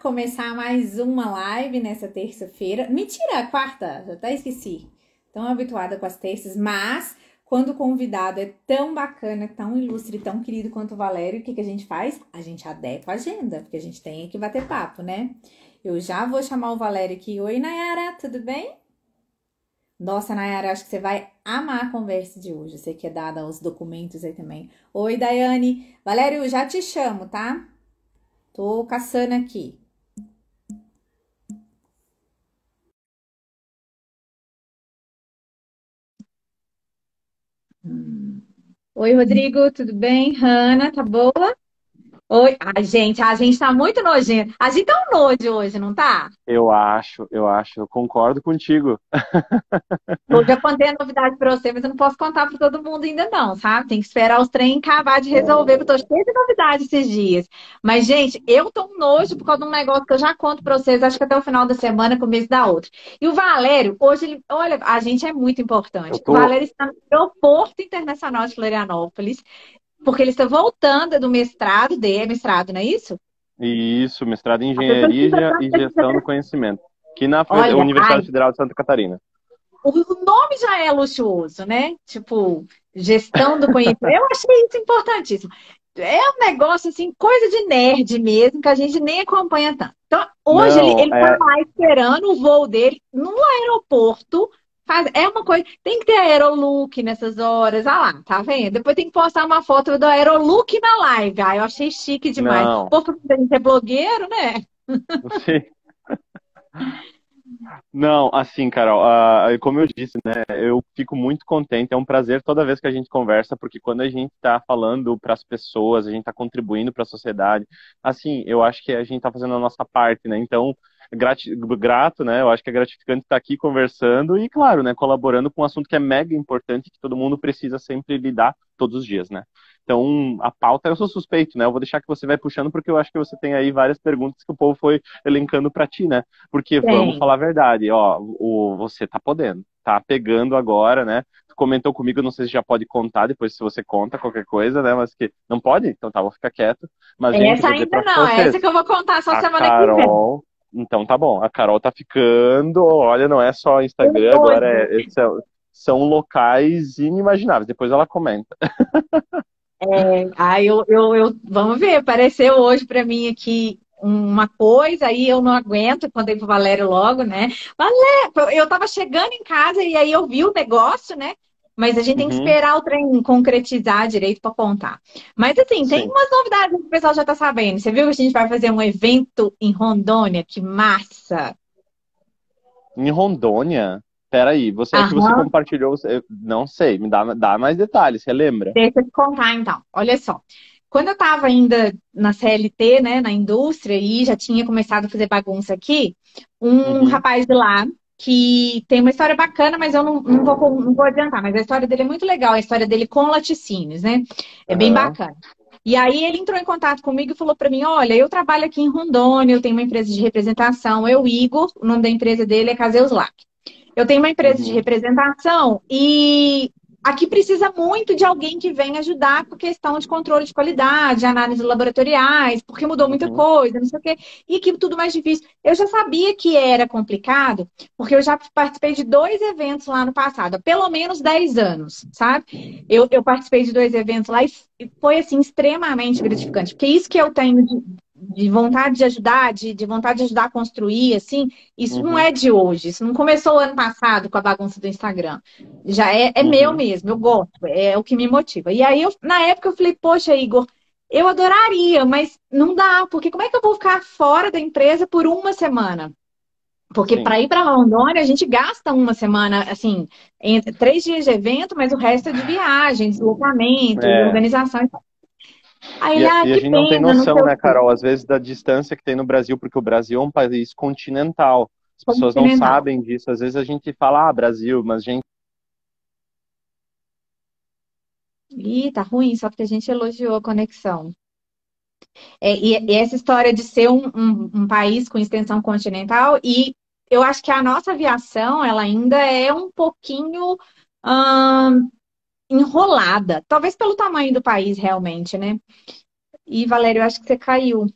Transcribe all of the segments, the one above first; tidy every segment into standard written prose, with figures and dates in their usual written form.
começar mais uma live nessa terça-feira. Mentira, quarta, já até esqueci. Tão habituada com as terças, mas quando o convidado é tão bacana, tão ilustre, tão querido quanto o Valério, o que que a gente faz? A gente adequa a agenda, porque a gente tem que bater papo, né? Eu já vou chamar o Valério aqui. Oi, Nayara, tudo bem? Nossa, Nayara, acho que você vai amar a conversa de hoje. Você que é dada os documentos aí também. Oi, Daiane. Valério, já te chamo, tá? Tô caçando aqui. Oi, Rodrigo, tudo bem? Hanna, tá boa? Oi, a gente tá muito nojento. A gente tá um nojo hoje, não tá? Eu concordo contigo. Eu já contei a novidade pra você, mas eu não posso contar pra todo mundo ainda não, sabe? Tem que esperar os trem acabar de resolver, porque eu tô cheia de novidade esses dias. Mas, gente, eu tô um nojo por causa de um negócio que eu já conto pra vocês, acho que até o final da semana, começo da outra. E o Valério, hoje, olha, a gente é muito Eu importante. O tô. Valério está no Aeroporto Internacional de Florianópolis, porque ele está voltando do mestrado dele, é mestrado, não é isso? Isso, mestrado em A pessoa Engenharia precisa e Gestão do Conhecimento, aqui na olha, Universidade Federal de Santa Catarina. o nome já é luxuoso, né? Tipo, gestão do conhecimento. Eu achei isso importantíssimo. É um negócio assim, coisa de nerd mesmo, que a gente nem acompanha tanto. Então, hoje ele, Não, ele tá lá esperando o voo dele no aeroporto. É uma coisa, tem que ter aerolook nessas horas. Ah lá, tá vendo? Depois tem que postar uma foto do aerolook na live. Ah, eu achei chique demais. não. Pô, porque a gente é blogueiro, né? Não, assim, Carol, como eu disse, né, eu fico muito contente, é um prazer toda vez que a gente conversa, porque quando a gente está falando para as pessoas, a gente está contribuindo para a sociedade, assim, eu acho que a gente está fazendo a nossa parte, né, então, grato, né, eu acho que é gratificante estar aqui conversando e, claro, né, colaborando com um assunto que é mega importante, que todo mundo precisa sempre lidar todos os dias, né. Então, a pauta, eu sou suspeito, né, eu vou deixar que você vai puxando, porque eu acho que você tem aí várias perguntas que o povo foi elencando para ti, né. Porque vamos Tem. falar a verdade, ó, você tá podendo, tá pegando agora, né? Tu comentou comigo, não sei se já pode contar, depois se você conta qualquer coisa, né? Mas que não pode, então tá, vou ficar quieto. Mas, gente, Essa vou dizer ainda pra não, essa vocês, que eu vou contar só a semana que vem. Então tá bom, a Carol tá ficando, olha, não é só Instagram, agora Doido. são locais inimagináveis, depois ela comenta. Aí vamos ver, apareceu hoje para mim aqui uma coisa, aí eu não aguento, contei pro Valério logo, né? Valério, eu tava chegando em casa e aí eu vi o negócio, né? Mas a gente tem que Uhum, esperar o trem concretizar direito para contar. Mas assim, tem sim. umas novidades que o pessoal já tá sabendo. Você viu que a gente vai fazer um evento em Rondônia? Que massa! Em Rondônia, peraí, você é que você Aham. compartilhou, não sei, dá mais detalhes, você lembra? Deixa eu te contar, então. Olha só. Quando eu estava ainda na CLT, né, na indústria, e já tinha começado a fazer bagunça aqui, um Uhum, rapaz de lá, que tem uma história bacana, mas eu não vou adiantar, mas a história dele é muito legal, a história dele com laticínios, né? É bem aham, bacana. E aí ele entrou em contato comigo e falou para mim, olha, eu trabalho aqui em Rondônia, eu tenho uma empresa de representação, eu, Igor, o nome da empresa dele é Caseuslac. Eu tenho uma empresa de uhum. representação e aqui precisa muito de alguém que venha ajudar com a questão de controle de qualidade, análise laboratoriais, porque mudou muita Uhum, coisa, não sei o quê, e aqui tudo mais difícil. Eu já sabia que era complicado, porque eu já participei de dois eventos lá no passado, há pelo menos 10 anos, sabe? Eu participei de dois eventos lá e foi, assim, extremamente gratificante, porque isso que eu tenho de vontade de ajudar, de vontade de ajudar a construir, assim, isso não uhum, é de hoje, isso não começou ano passado com a bagunça do Instagram. Já é meu uhum. mesmo, eu gosto, é o que me motiva. E aí, na época, eu falei, poxa, Igor, eu adoraria, mas não dá, porque como é que eu vou ficar fora da empresa por uma semana? Porque Sim. para ir para Rondônia, a gente gasta uma semana, assim, entre 3 dias de evento, mas o resto é de viagem, deslocamento e É. organização. Aí ele, E a que gente não tem pena, não noção, sei o né, quê. Carol, às vezes da distância que tem no Brasil, porque o Brasil é um país continental. As pessoas não Continental. sabem disso. Às vezes a gente fala, Brasil, mas gente. Ih, tá ruim, só porque a gente elogiou a conexão. E essa história de ser um país com extensão continental, e eu acho que a nossa aviação, ela ainda é um pouquinho ahn, enrolada. Talvez pelo tamanho do país, realmente, né? E, Valério, eu acho que você caiu.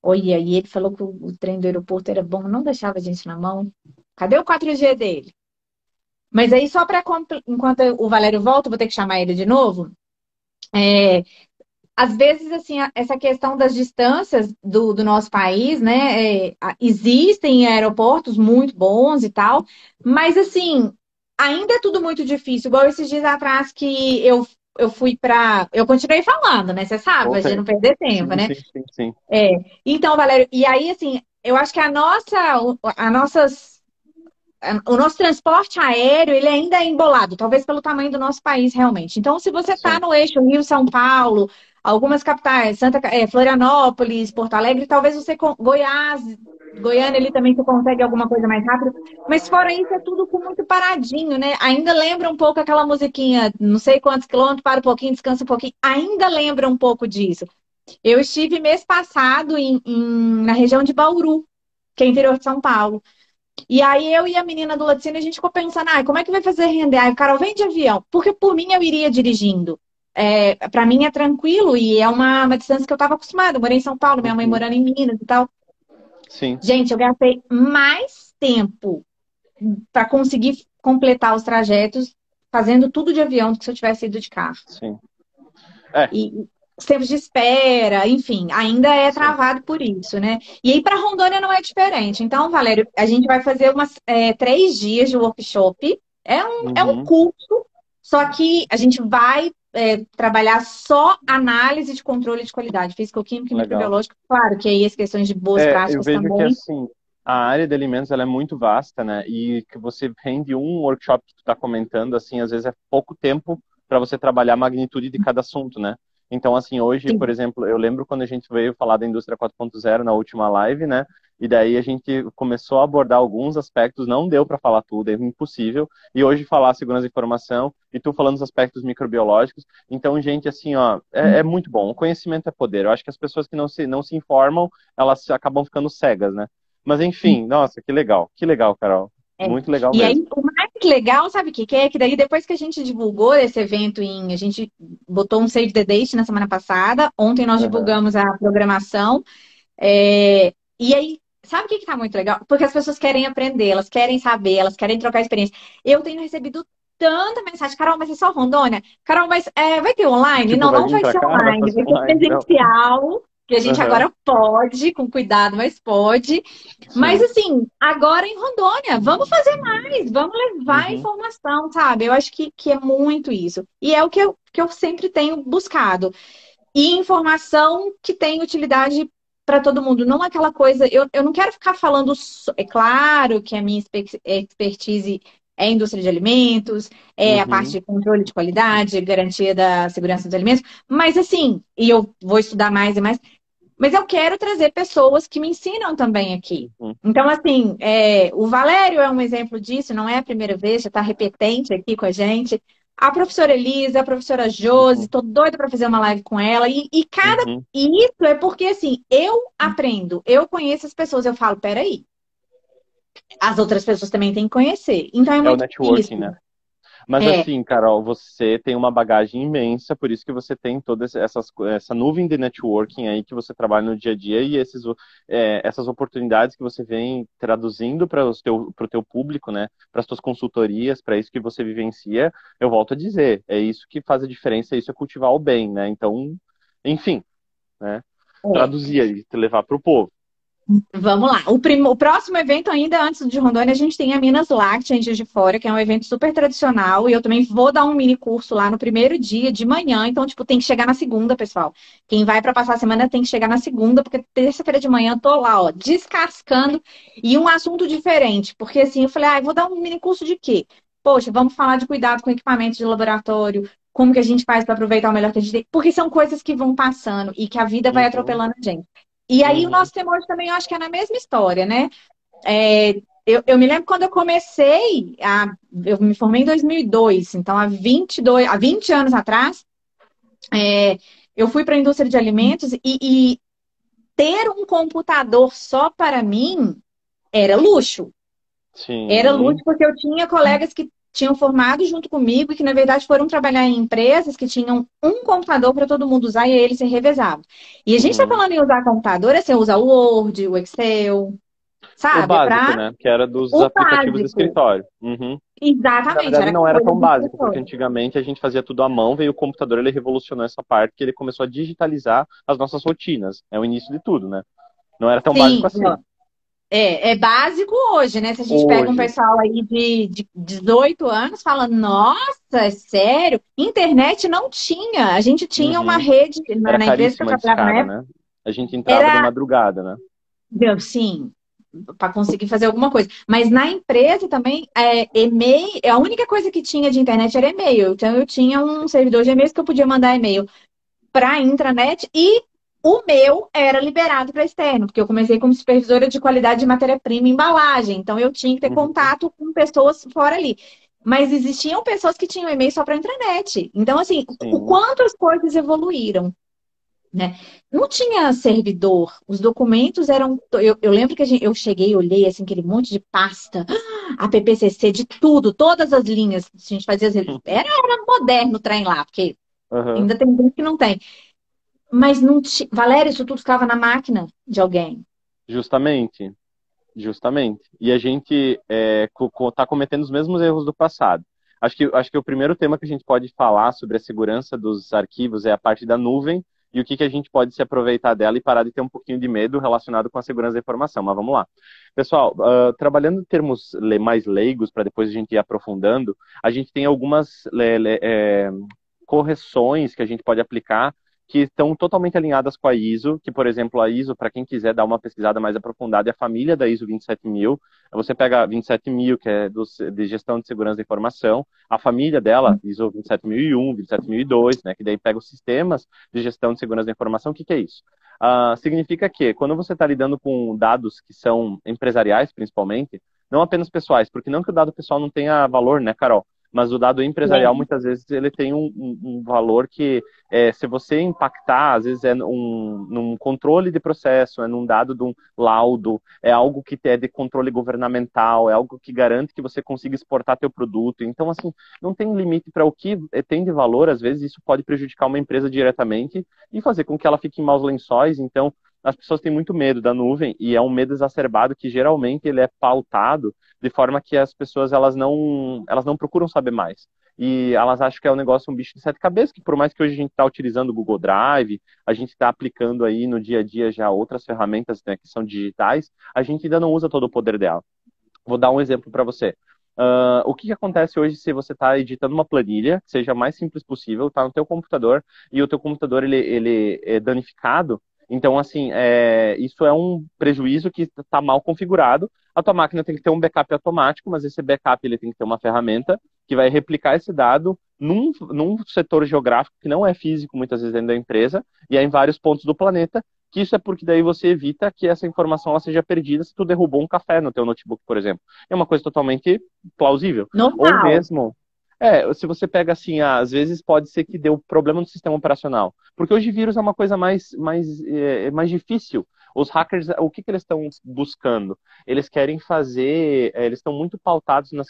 Olha, e ele falou que o trem do aeroporto era bom, não deixava a gente na mão. Cadê o 4G dele? Mas aí, só para enquanto o Valério volta, eu vou ter que chamar ele de novo. É, às vezes, assim, essa questão das distâncias do nosso país, né? Existem aeroportos muito bons e tal, mas, assim, ainda é tudo muito difícil. Igual esses dias atrás que eu fui para. Eu continuei falando, né? Você sabe, pra gente Contei. não perder tempo, Sim, né? sim, sim, sim. É. Então, Valério, e aí, assim, eu acho que a nossas o nosso transporte aéreo, ele ainda é embolado, talvez pelo tamanho do nosso país, realmente. Então, se você está Sim. no eixo Rio-São Paulo, algumas capitais, Florianópolis, Porto Alegre, talvez você, Goiás, Goiânia ali também você consegue alguma coisa mais rápido. Mas fora isso, é tudo com muito paradinho, né? Ainda lembra um pouco aquela musiquinha, não sei quantos quilômetros, para um pouquinho, descansa um pouquinho. Ainda lembra um pouco disso. Eu estive mês passado na região de Bauru, que é interior de São Paulo. E aí eu e a menina do laticínio, a gente ficou pensando, como é que vai fazer render? Aí o Carol, vem de avião. Porque por mim eu iria dirigindo. Para mim é tranquilo e é uma distância que eu estava acostumada. Eu morei em São Paulo, minha mãe Uhum. morando em Minas e tal. Sim, Gente, eu gastei mais tempo para conseguir completar os trajetos fazendo tudo de avião do que se eu tivesse ido de carro. sim. É, E os tempos de espera, enfim, ainda é sim. travado por isso, né? E aí para Rondônia não é diferente. Então, Valério, a gente vai fazer 3 dias de workshop. É um Uhum. curso, só que a gente vai trabalhar só análise de controle de qualidade, físico-química e Legal. microbiológica. Claro que aí as questões de boas Eu práticas vejo que também. assim, a área de alimentos ela é muito vasta, né? E que você rende um workshop que tu está comentando, assim, às vezes é pouco tempo para você trabalhar a magnitude de cada assunto, né? Então, assim, hoje, por Sim. exemplo, eu lembro quando a gente veio falar da indústria 4.0 na última live, né? E daí a gente começou a abordar alguns aspectos, não deu para falar tudo, é impossível. E hoje falar segurança da informação e tu falando dos aspectos microbiológicos. Então, gente, assim, ó, é muito bom. O conhecimento é poder. Eu acho que as pessoas que não se informam elas acabam ficando cegas, né? Mas enfim, nossa, que legal, Carol. É. Muito legal E aí, mesmo. o mais legal, sabe o que que é? Que daí, depois que a gente divulgou esse evento a gente botou um Save the Date na semana passada, ontem nós Aham. divulgamos a programação, e aí, sabe o que que tá muito legal? Porque as pessoas querem aprender, elas querem saber, elas querem trocar experiência. Eu tenho recebido tanta mensagem, Carol, mas é só Rondônia? Carol, mas vai ter online? Tipo, Não, vai não vir vai pra ser cá, vai online, fazer vai ser online, não. presencial, que a gente Aham. agora pode, com cuidado, mas pode. Mas Sim. assim, agora em Rondônia, vamos fazer mais, vamos levar Uhum. informação, sabe? Eu acho que é muito isso. E é o que eu sempre tenho buscado. E informação que tem utilidade para todo mundo. Não aquela coisa. Eu não quero ficar falando. É claro que a minha expertise é a indústria de alimentos, é a parte Uhum. de controle de qualidade, garantia da segurança dos alimentos, mas assim, e eu vou estudar mais e mais. Mas eu quero trazer pessoas que me ensinam também aqui. Uhum. Então, assim, o Valério é um exemplo disso, não é a primeira vez, já está repetente aqui com a gente. A professora Elisa, a professora Josi, Uhum. tô doida para fazer uma live com ela. Uhum. E isso é porque, assim, eu aprendo, eu conheço as pessoas, eu falo, peraí, as outras pessoas também têm que conhecer. Então, é É o muito isso. networking, né? Mas É, assim, Carol, você tem uma bagagem imensa, por isso que você tem toda essa nuvem de networking aí que você trabalha no dia a dia e essas oportunidades que você vem traduzindo para o teu público, né? Para as tuas consultorias, para isso que você vivencia. Eu volto a dizer, é isso que faz a diferença, isso é cultivar o bem, né? Então, enfim, né? é. Traduzir aí, te levar para o povo. Vamos lá. O próximo evento, ainda antes de Rondônia, a gente tem a Minas Láctea em Juiz de Fora, que é um evento super tradicional. E eu também vou dar um mini curso lá no primeiro dia de manhã. Então, tipo, tem que chegar na segunda, pessoal. Quem vai para passar a semana tem que chegar na segunda, porque terça-feira de manhã eu tô lá, ó, descascando. E um assunto diferente. Porque assim, eu falei, eu vou dar um mini curso de quê? Poxa, vamos falar de cuidado com equipamentos de laboratório. Como que a gente faz para aproveitar o melhor que a gente tem? Porque são coisas que vão passando e que a vida vai Uhum, atropelando a gente. E aí o uhum, nosso tema hoje também eu acho que é na mesma história, né? Eu me lembro quando eu comecei, eu me formei em 2002, então há 20 anos atrás, eu fui para a indústria de alimentos e ter um computador só para mim era luxo. Era luxo sim, porque eu tinha colegas que tinham formado junto comigo e que, na verdade, foram trabalhar em empresas que tinham um computador para todo mundo usar e aí eles se revezavam. E a gente está Uhum. falando em usar computador, assim, usar o Word, o Excel, O sabe? É básico, para né? Que era dos o aplicativos de básico. escritório. Uhum. Que, na Exatamente, verdade, era não era coisa tão do básico, porque escritório. antigamente a gente fazia tudo à mão, veio o computador, ele revolucionou essa parte, que ele começou a digitalizar as nossas rotinas. É o início de tudo, né? Não era tão básico Sim, assim. é básico hoje, né? Se a gente pega um Hoje. pessoal aí de 18 anos, fala, nossa, é sério? Internet não tinha. A gente tinha uma Uhum. rede, Era na empresa que eu caríssima de trabalhava na escada, época, né? A gente entrava de era, madrugada, né? sim, para conseguir fazer alguma coisa. Mas na empresa também, e-mail, a única coisa que tinha de internet era e-mail. Então eu tinha um servidor de e-mails que eu podia mandar e-mail para a intranet e o meu era liberado para externo, porque eu comecei como supervisora de qualidade de matéria-prima e embalagem, então eu tinha que ter Uhum. contato com pessoas fora ali. Mas existiam pessoas que tinham e-mail só para a intranet. Então, assim, o Sim. quanto as coisas evoluíram, né? Não tinha servidor, os documentos eram. Eu lembro que eu cheguei, olhei assim, aquele monte de pasta, a PPCC, de tudo, todas as linhas. A gente fazia. Era moderno o trem lá, porque Uhum. ainda tem gente que não tem. Mas não tinha. Valéria, isso tudo ficava na máquina de alguém. Justamente. Justamente. E a gente está cometendo os mesmos erros do passado. Acho que o primeiro tema que a gente pode falar sobre a segurança dos arquivos é a parte da nuvem e o que, que a gente pode se aproveitar dela e parar de ter um pouquinho de medo relacionado com a segurança da informação. Mas vamos lá. Pessoal, trabalhando em termos mais leigos, para depois a gente ir aprofundando, a gente tem algumas correções que a gente pode aplicar que estão totalmente alinhadas com a ISO, que, por exemplo, a ISO, para quem quiser dar uma pesquisada mais aprofundada, é a família da ISO 27000. Você pega a 27000, que é de gestão de segurança da informação, a família dela, ISO 27001, 27002, né, que daí pega os sistemas de gestão de segurança da informação. O que, que é isso? Significa que, quando você está lidando com dados que são empresariais, principalmente, não apenas pessoais, porque não que o dado pessoal não tenha valor, né, Carol? Mas o dado empresarial, Tem. muitas vezes, ele tem um valor que se você impactar, às vezes é num controle de processo, é num dado de um laudo, é algo que é de controle governamental, é algo que garante que você consiga exportar teu produto. Então, assim, não tem limite para o que tem de valor, às vezes isso pode prejudicar uma empresa diretamente e fazer com que ela fique em maus lençóis. Então, as pessoas têm muito medo da nuvem e é um medo exacerbado que geralmente ele é pautado de forma que as pessoas elas não procuram saber mais. E elas acham que é um negócio, um bicho de sete cabeças, que por mais que hoje a gente está utilizando o Google Drive, a gente está aplicando aí no dia a dia já outras ferramentas, né, que são digitais, a gente ainda não usa todo o poder dela. Vou dar um exemplo para você. O que acontece hoje se você está editando uma planilha, que seja a mais simples possível, está no teu computador e o teu computador ele é danificado? Então, assim, isso é um prejuízo que está mal configurado. A tua máquina tem que ter um backup automático, mas esse backup ele tem que ter uma ferramenta que vai replicar esse dado num setor geográfico que não é físico, muitas vezes dentro da empresa, e é em vários pontos do planeta, que isso é porque daí você evita que essa informação ela seja perdida se tu derrubou um café no teu notebook, por exemplo. É uma coisa totalmente plausível. Ou Normal. mesmo, se você pega assim, às vezes pode ser que deu problema no sistema operacional. Porque hoje vírus é uma coisa mais difícil. Os hackers, o que eles estão buscando? Eles querem fazer, eles estão muito pautados nas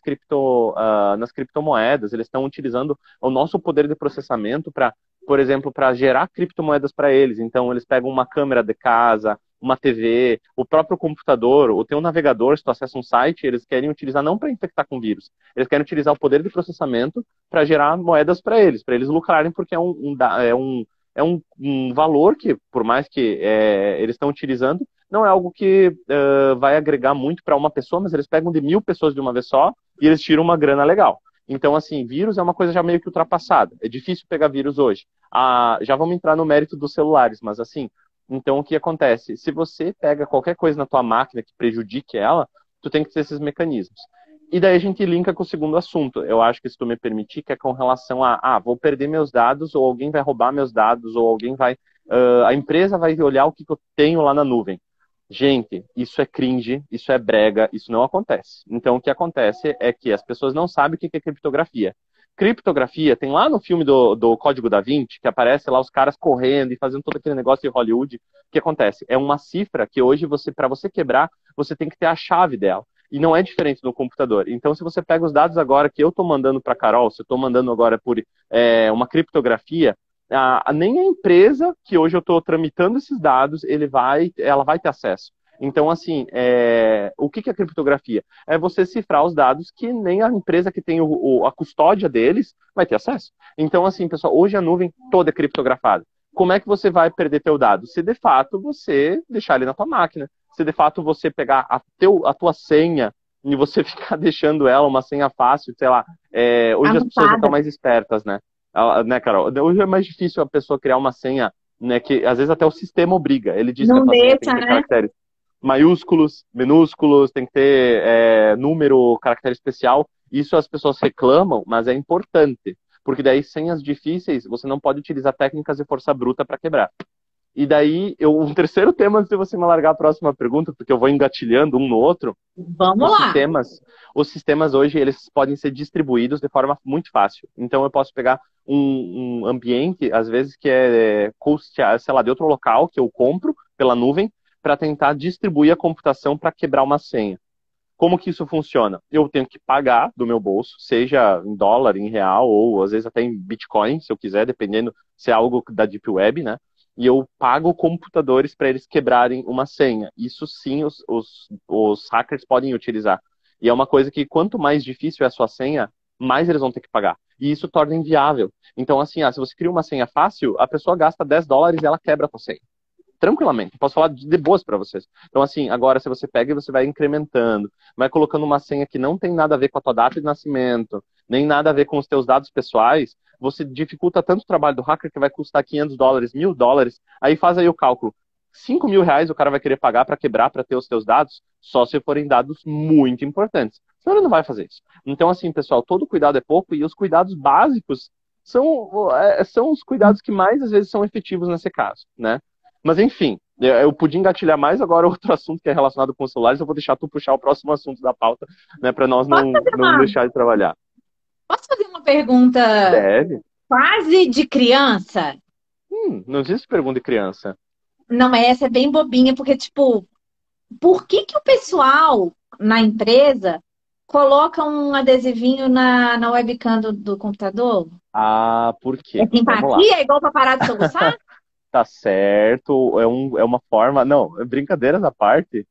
criptomoedas, eles estão utilizando o nosso poder de processamento para, por exemplo, para gerar criptomoedas para eles. Então, eles pegam uma câmera de casa, uma TV, o próprio computador, ou tem um navegador, se tu acessa um site, eles querem utilizar não para infectar com vírus, eles querem utilizar o poder de processamento para gerar moedas para eles lucrarem, porque é um valor que, por mais que eles estão utilizando, não é algo que vai agregar muito para uma pessoa, mas eles pegam de 1000 pessoas de uma vez só e eles tiram uma grana legal. Então, assim, vírus é uma coisa já meio que ultrapassada. É difícil pegar vírus hoje. Já vamos entrar no mérito dos celulares, mas assim, então o que acontece? Se você pega qualquer coisa na tua máquina que prejudique ela, tu tem que ter esses mecanismos. E daí a gente linka com o segundo assunto. Eu acho que se tu me permitir, que é com relação vou perder meus dados, ou alguém vai roubar meus dados, ou alguém vai... a empresa vai olhar o que eu tenho lá na nuvem. Gente, isso é cringe, isso é brega, isso não acontece. Então, o que acontece é que as pessoas não sabem o que é criptografia. Criptografia, tem lá no filme do Código da Vinci, que aparece lá os caras correndo e fazendo todo aquele negócio de Hollywood. O que acontece? É uma cifra que hoje, para você quebrar, você tem que ter a chave dela. E não é diferente no computador. Então, se você pega os dados agora que eu estou mandando para a Carol, se eu estou mandando agora por uma criptografia, nem a empresa que hoje eu estou tramitando esses dados, ela vai ter acesso. Então, assim, o que é criptografia? É você cifrar os dados que nem a empresa que tem a custódia deles vai ter acesso. Então, assim, pessoal, hoje a nuvem toda é criptografada. Como é que você vai perder teu dado? Se de fato você deixar ele na tua máquina. Se de fato você pegar a tua senha e você ficar deixando ela uma senha fácil, sei lá. Hoje as pessoas já estão mais espertas, né? Né, Carol? Hoje é mais difícil a pessoa criar uma senha, né, que às vezes até o sistema obriga. Ele diz que a tua senha tem que ter caracteres maiúsculos, minúsculos, tem que ter número, caractere especial. Isso as pessoas reclamam, mas é importante. Porque daí, senhas difíceis, você não pode utilizar técnicas de força bruta para quebrar. E daí, um terceiro tema, antes de você me largar a próxima pergunta, porque eu vou engatilhando um no outro. Vamos lá. Os sistemas hoje, eles podem ser distribuídos de forma muito fácil. Então, eu posso pegar um ambiente, às vezes, que sei lá, de outro local, que eu compro pela nuvem, para tentar distribuir a computação para quebrar uma senha. Como que isso funciona? Eu tenho que pagar do meu bolso, seja em dólar, em real, ou às vezes até em Bitcoin, se eu quiser, dependendo se é algo da Deep Web, né? E eu pago computadores para eles quebrarem uma senha. Isso sim os hackers podem utilizar. E é uma coisa que quanto mais difícil é a sua senha, mais eles vão ter que pagar. E isso torna inviável. Então, assim, se você cria uma senha fácil, a pessoa gasta $10 e ela quebra a sua senha. Tranquilamente, posso falar de boas para vocês. Então, assim, agora se você pega e você vai incrementando, vai colocando uma senha que não tem nada a ver com a tua data de nascimento, nem nada a ver com os teus dados pessoais, você dificulta tanto o trabalho do hacker que vai custar $500, $1.000, aí faz aí o cálculo. R$ 5.000 o cara vai querer pagar para quebrar, para ter os teus dados, só se forem dados muito importantes. Senão ele não vai fazer isso. Então, assim, pessoal, todo cuidado é pouco e os cuidados básicos são os cuidados que mais, às vezes, são efetivos nesse caso, né? Mas, enfim, eu podia engatilhar mais agora outro assunto que é relacionado com os celulares. Eu vou deixar tu puxar o próximo assunto da pauta, né, para nós não deixar de trabalhar. Posso fazer uma pergunta Deve. quase de criança? Não existe pergunta de criança. Não, mas essa é bem bobinha, porque, tipo, por que o pessoal na empresa coloca um adesivinho na webcam do computador? Por quê? É simpatia? É igual para parar de soluçar? Tá certo, é uma forma... Não, brincadeiras à parte,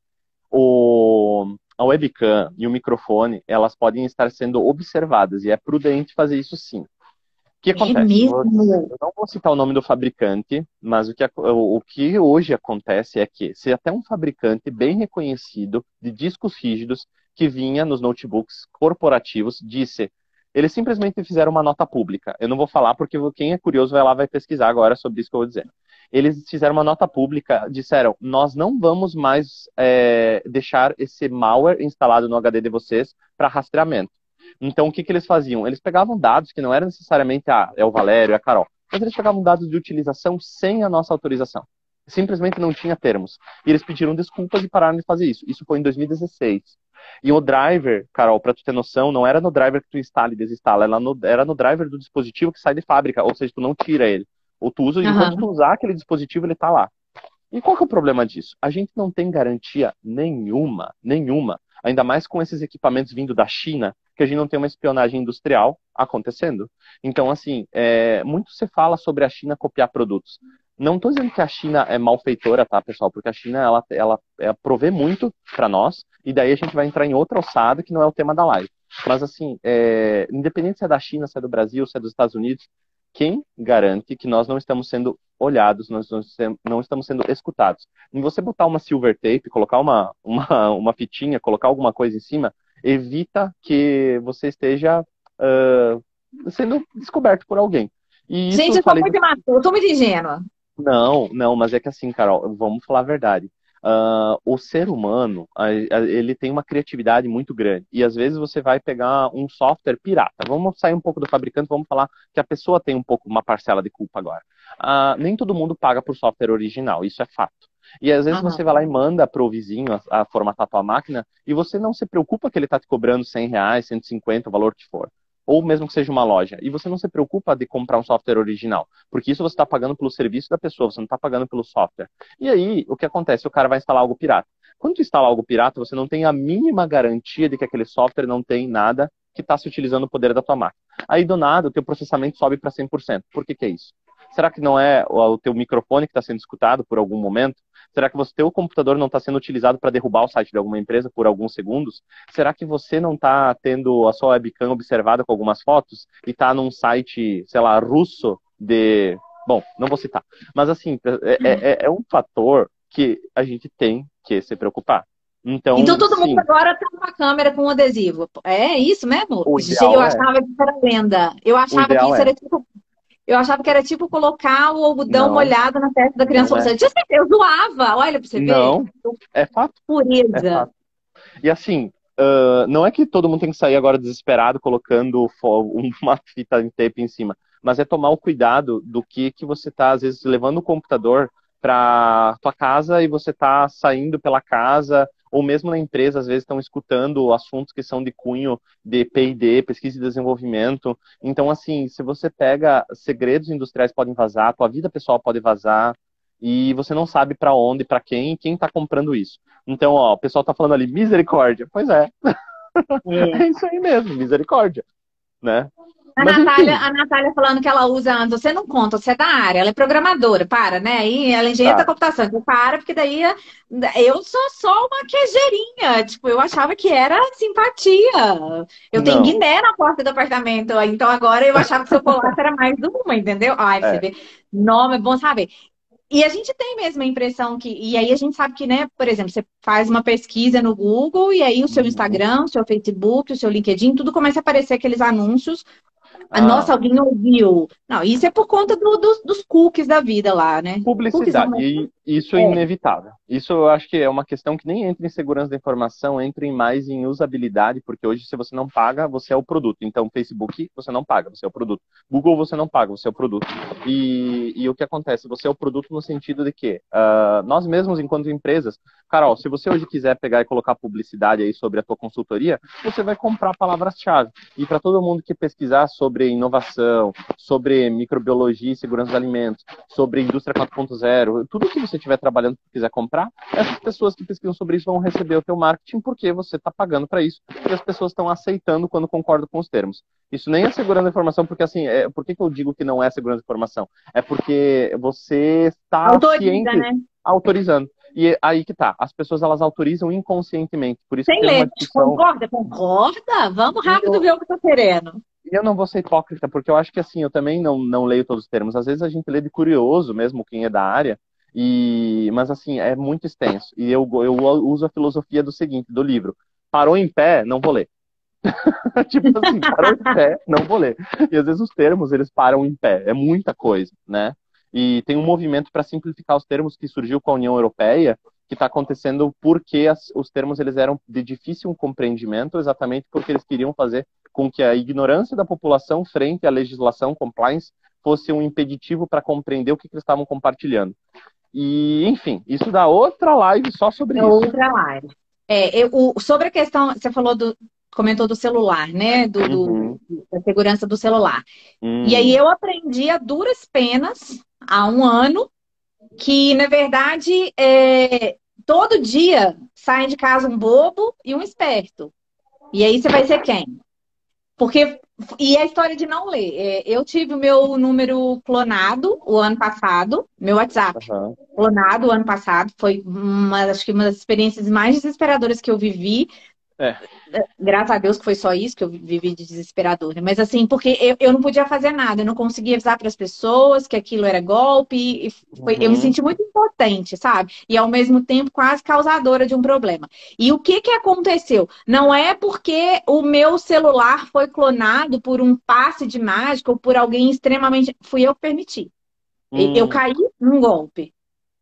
a webcam e o microfone, elas podem estar sendo observadas, e é prudente fazer isso sim. O que acontece? Eu não vou citar o nome do fabricante, mas o que hoje acontece é que, se até um fabricante bem reconhecido de discos rígidos, que vinha nos notebooks corporativos, disse... Eles simplesmente fizeram uma nota pública. Eu não vou falar porque quem é curioso vai lá vai pesquisar agora sobre isso que eu vou dizer. Eles fizeram uma nota pública, disseram, nós não vamos mais deixar esse malware instalado no HD de vocês para rastreamento. Então, o que eles faziam? Eles pegavam dados que não eram necessariamente, é o Valério, é a Carol, mas eles pegavam dados de utilização sem a nossa autorização. Simplesmente não tinha termos. E eles pediram desculpas e pararam de fazer isso. Isso foi em 2016. E o driver, Carol, para tu ter noção, não era no driver que tu instala e desinstala, era no driver do dispositivo que sai de fábrica, ou seja, tu não tira ele. Ou tu usa, enquanto tu usar aquele dispositivo, ele tá lá. E qual que é o problema disso? A gente não tem garantia nenhuma, ainda mais com esses equipamentos vindo da China, que a gente não tem uma espionagem industrial acontecendo. Então, assim, muito se fala sobre a China copiar produtos. Não estou dizendo que a China é malfeitora, tá, pessoal? Porque a China, ela provê muito para nós, e daí a gente vai entrar em outra alçada, que não é o tema da live. Mas, assim, independente se é da China, se é do Brasil, se é dos Estados Unidos, quem garante que nós não estamos sendo olhados, nós não estamos sendo escutados? E você botar uma silver tape, colocar uma fitinha, colocar alguma coisa em cima, evita que você esteja sendo descoberto por alguém. E isso, gente, eu sou muito imaturo, eu tô muito ingênua. Não, mas é que assim, Carol, vamos falar a verdade. O ser humano, ele tem uma criatividade muito grande. E às vezes você vai pegar um software pirata. Vamos sair um pouco do fabricante, vamos falar que a pessoa tem uma parcela de culpa agora. Nem todo mundo paga por software original, isso é fato. E às vezes você vai lá e manda pro vizinho a formatar a tua máquina e você não se preocupa que ele tá te cobrando R$ 100, 150, o valor que for. Ou mesmo que seja uma loja, e você não se preocupa de comprar um software original, porque isso você está pagando pelo serviço da pessoa, você não está pagando pelo software. E aí, o que acontece? O cara vai instalar algo pirata. Quando tu instala algo pirata, você não tem a mínima garantia de que aquele software não tem nada que está se utilizando o poder da tua máquina. Aí, do nada, o teu processamento sobe para 100%. Por que que é isso? Será que não é o teu microfone que está sendo escutado por algum momento? Será que o teu computador não está sendo utilizado para derrubar o site de alguma empresa por alguns segundos? Será que você não está tendo a sua webcam observada com algumas fotos e está num site, sei lá, russo de... Bom, não vou citar. Mas, assim, é um fator que a gente tem que se preocupar. Então todo mundo Sim, agora tem uma câmera com um adesivo. É isso mesmo? o Eu ideal é. achava que isso era lenda. Eu O achava que ideal isso é. era tipo. Eu achava que era tipo colocar o algodão Não, molhado na testa da criança. não é. Eu zoava, olha pra você ver. Não, é fato. É Pureza. fato. E assim, não é que todo mundo tem que sair agora desesperado colocando uma fita em tape em cima, mas é tomar o cuidado do que você está, às vezes, levando o computador para tua casa e você está saindo pela casa, ou mesmo na empresa, às vezes estão escutando assuntos que são de cunho de P&D, pesquisa e desenvolvimento. Então, assim, se você pega segredos industriais podem vazar, tua vida pessoal pode vazar, e você não sabe para onde, para quem, quem está comprando isso. Então, ó, o pessoal tá falando ali, misericórdia. Pois é, É. é isso aí mesmo, misericórdia, né? A Mas Natália, enfim, a Natália falando que ela usa, você não conta, você é da área, ela é programadora, para, né? E ela é engenheira da tá. computação, então para, porque daí eu sou só uma quejeirinha, tipo, eu achava que era simpatia. Eu tenho Não, Guiné na porta do apartamento, então agora eu achava que seu colar era mais uma, entendeu? Ai, você é. vê. Nome é bom saber. E a gente tem mesmo a impressão que. E aí a gente sabe que, né, por exemplo, você faz uma pesquisa no Google e aí o seu Uhum. Instagram, o seu Facebook, o seu LinkedIn, tudo começa a aparecer aqueles anúncios. Ah, Nossa, alguém ouviu. Não, isso é por conta dos cookies da vida lá, né? Cookies não, publicidade, mas e isso é inevitável. Isso eu acho que é uma questão que nem entra em segurança da informação, entra em mais em usabilidade, porque hoje se você não paga, você é o produto. Então, Facebook, você não paga, você é o produto. Google, você não paga, você é o produto. E o que acontece? Você é o produto no sentido de que nós mesmos, enquanto empresas, Carol, se você hoje quiser pegar e colocar publicidade aí sobre a tua consultoria, você vai comprar palavras-chave. E para todo mundo que pesquisar sobre inovação, sobre microbiologia e segurança dos alimentos, sobre indústria 4.0, tudo que você estiver trabalhando e quiser comprar, essas pessoas que pesquisam sobre isso vão receber o teu marketing porque você está pagando para isso e as pessoas estão aceitando quando concordam com os termos. Isso nem é segurança da informação, porque assim, por que eu digo que não é segurança da informação? É porque você está autoriza, ciente, né? autorizando. E aí que tá, as pessoas elas autorizam inconscientemente, por isso que Sem tem uma ler. discussão. Concorda? Concorda? Vamos E rápido ver o que eu tô querendo. eu não vou ser hipócrita, porque eu acho que assim, eu também não leio todos os termos. Às vezes a gente lê de curioso, mesmo quem é da área, mas assim, é muito extenso. E eu uso a filosofia do seguinte, do livro. Parou em pé, não vou ler. Tipo assim, parou em pé, não vou ler. E às vezes os termos, eles param em pé. É muita coisa, né? E tem um movimento para simplificar os termos que surgiu com a União Europeia, que está acontecendo porque os termos eles eram de difícil compreendimento, exatamente porque eles queriam fazer com que a ignorância da população frente à legislação compliance fosse um impeditivo para compreender o que eles estavam compartilhando. E, enfim, isso dá outra live só sobre É isso. outra live. Sobre a questão, você falou comentou do celular, né? Uhum. Da segurança do celular. E aí Hum. eu aprendi a duras penas, há um ano, que, na verdade, todo dia sai de casa um bobo e um esperto. E aí você vai ser quem? Porque, e a história de não ler. Eu tive o meu número clonado o ano passado, meu WhatsApp Uhum. clonado o ano passado. Foi acho que uma das experiências mais desesperadoras que eu vivi. É. Graças a Deus que foi só isso que eu vivi de desesperador, né? Mas assim, porque eu não podia fazer nada, eu não conseguia avisar para as pessoas que aquilo era golpe, eu me Uhum. senti muito impotente, sabe? E ao mesmo tempo quase causadora de um problema. E o que que aconteceu? Não é porque o meu celular foi clonado por um passe de mágica ou por alguém extremamente. Fui eu que permiti. Eu Hum. caí num golpe.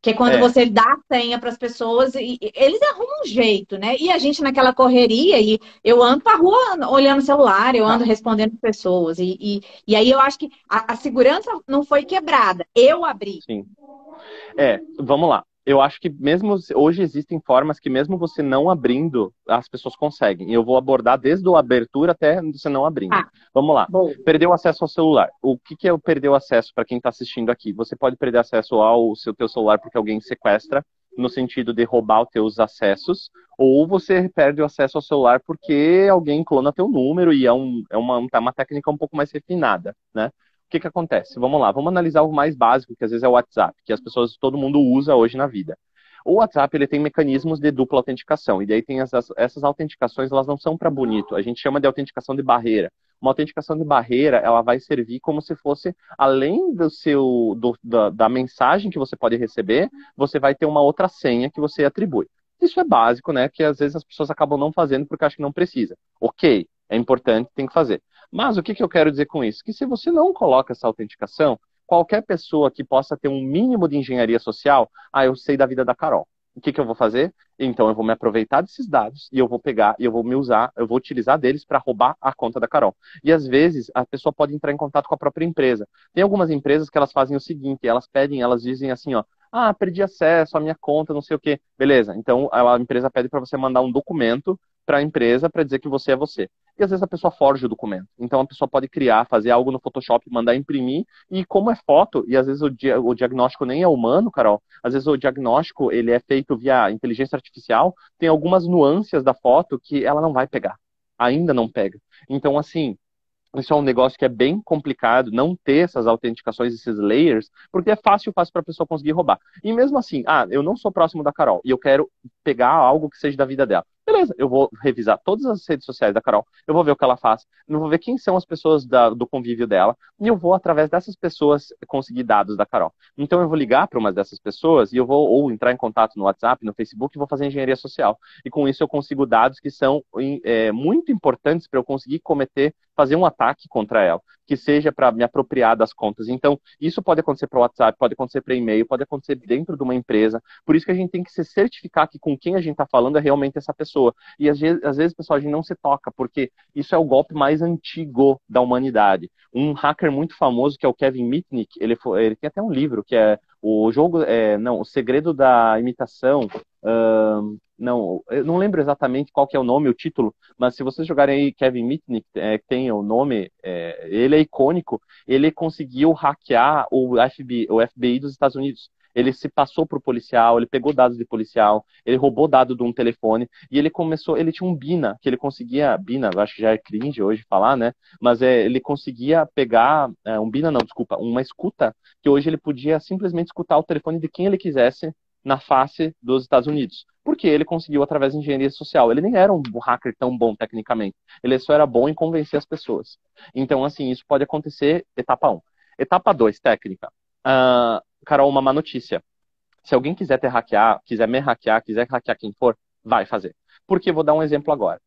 Que é quando É. você dá a senha para as pessoas e eles arrumam um jeito, né? E a gente naquela correria, e eu ando pra rua olhando o celular, eu Tá. ando respondendo pessoas. E aí eu acho que a segurança não foi quebrada. Eu abri. Sim. Vamos lá. Eu acho que mesmo hoje existem formas que mesmo você não abrindo, as pessoas conseguem. E eu vou abordar desde a abertura até você não abrindo. Ah, Vamos lá. bom. Perdeu acesso ao celular. O que é o perder o acesso para quem está assistindo aqui? Você pode perder acesso ao teu celular porque alguém sequestra no sentido de roubar os teus acessos, ou você perde o acesso ao celular porque alguém clona teu número e uma técnica um pouco mais refinada, né? O que que acontece? Vamos lá, vamos analisar o mais básico, que às vezes é o WhatsApp, que as pessoas, todo mundo usa hoje na vida. O WhatsApp, ele tem mecanismos de dupla autenticação, e daí tem essas autenticações, elas não são para bonito, a gente chama de autenticação de barreira. Uma autenticação de barreira, ela vai servir como se fosse, além da mensagem que você pode receber, você vai ter uma outra senha que você atribui. Isso é básico, né? Que às vezes as pessoas acabam não fazendo porque acham que não precisa. Ok, é importante, tem que fazer. Mas o que que eu quero dizer com isso? Que se você não coloca essa autenticação, qualquer pessoa que possa ter um mínimo de engenharia social, eu sei da vida da Carol. O que que eu vou fazer? Então eu vou me aproveitar desses dados e eu vou pegar e eu vou utilizar deles para roubar a conta da Carol. E às vezes a pessoa pode entrar em contato com a própria empresa. Tem algumas empresas que elas fazem o seguinte, elas dizem assim, ó, perdi acesso à minha conta, não sei o quê. Beleza, então a empresa pede para você mandar um documento para a empresa para dizer que você é você. E às vezes a pessoa forja o documento. Então a pessoa pode criar, fazer algo no Photoshop, mandar imprimir, e como é foto, e às vezes o diagnóstico nem é humano, Carol, às vezes o diagnóstico ele é feito via inteligência artificial, tem algumas nuances da foto que ela não vai pegar. Ainda não pega. Então, assim, isso é um negócio que é bem complicado, não ter essas autenticações, esses layers, porque é fácil para a pessoa conseguir roubar. E mesmo assim, eu não sou próximo da Carol e eu quero pegar algo que seja da vida dela. Beleza, eu vou revisar todas as redes sociais da Carol, eu vou ver o que ela faz, eu vou ver quem são as pessoas do convívio dela, e eu vou, através dessas pessoas, conseguir dados da Carol. Então eu vou ligar para uma dessas pessoas e eu vou ou entrar em contato no WhatsApp, no Facebook, e vou fazer engenharia social. E com isso eu consigo dados que são muito importantes para eu conseguir fazer um ataque contra ela, que seja para me apropriar das contas. Então, isso pode acontecer para o WhatsApp, pode acontecer para e-mail, pode acontecer dentro de uma empresa. Por isso que a gente tem que se certificar que com quem a gente está falando é realmente essa pessoa. E às vezes, pessoal, a gente não se toca, porque isso é o golpe mais antigo da humanidade. Um hacker muito famoso, que é o Kevin Mitnick, ele tem até um livro, que é O Segredo da Imitação. Não, eu não lembro exatamente qual que é o nome, o título, mas se vocês jogarem aí Kevin Mitnick, que tem o nome, ele é icônico, ele conseguiu hackear o FBI dos Estados Unidos. Ele se passou para o policial, ele pegou dados de policial, ele roubou dado de um telefone, e ele tinha um Bina, que ele conseguia, Bina, eu acho que já é cringe hoje falar, né, mas ele conseguia pegar, um Bina não, desculpa, uma escuta, que hoje ele podia simplesmente escutar o telefone de quem ele quisesse na face dos Estados Unidos. Porque ele conseguiu através de engenharia social. Ele nem era um hacker tão bom tecnicamente. Ele só era bom em convencer as pessoas. Então, assim, isso pode acontecer, etapa 1. Etapa 2, técnica. Carol, uma má notícia. Se alguém quiser quiser me hackear, quiser hackear quem for, vai fazer. Porque vou dar um exemplo agora.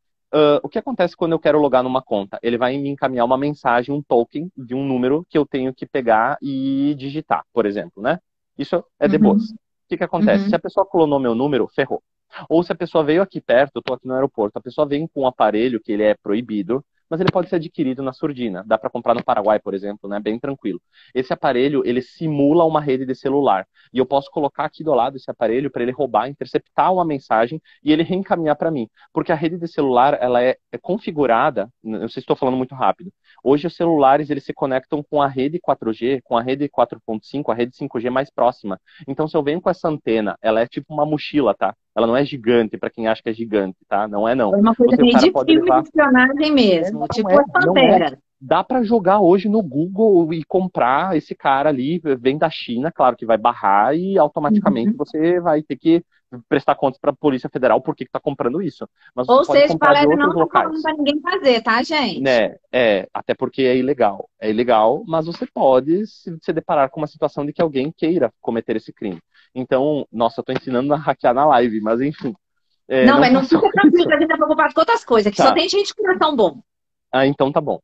O que acontece quando eu quero logar numa conta? Ele vai me encaminhar uma mensagem, um token de um número que eu tenho que pegar e digitar, por exemplo, né? Isso é de boas. O que acontece? Se a pessoa clonou meu número, ferrou. Ou se a pessoa veio aqui perto, eu estou aqui no aeroporto, a pessoa vem com um aparelho que ele é proibido, mas ele pode ser adquirido na surdina. Dá para comprar no Paraguai, por exemplo, né? Bem tranquilo. Esse aparelho, ele simula uma rede de celular. E eu posso colocar aqui do lado esse aparelho para ele roubar, interceptar uma mensagem e ele reencaminhar para mim. Porque a rede de celular, ela é configurada, não sei se estou falando muito rápido. Hoje os celulares, eles se conectam com a rede 4G, com a rede 4.5, a rede 5G mais próxima. Então, se eu venho com essa antena, ela é tipo uma mochila, tá? Ela não é gigante, para quem acha que é gigante, tá? Não é, não. É uma coisa bem de filme de espionagem mesmo, tipo a Pantera. Dá para jogar hoje no Google e comprar esse cara ali, vem da China, claro que vai barrar e automaticamente você vai ter que prestar contas para a Polícia Federal por que está comprando isso. Mas ou você pode seja, comprar de Valéria, outros não tá locais. falando para ninguém fazer, tá, gente? Né? Até porque é ilegal. É ilegal, mas você pode se deparar com uma situação de que alguém queira cometer esse crime. Então, nossa, eu tô ensinando a hackear na live, mas enfim. Não, mas não fica tranquilo, que a gente tá preocupado com outras coisas, que só tem gente com coração bom. Então tá bom.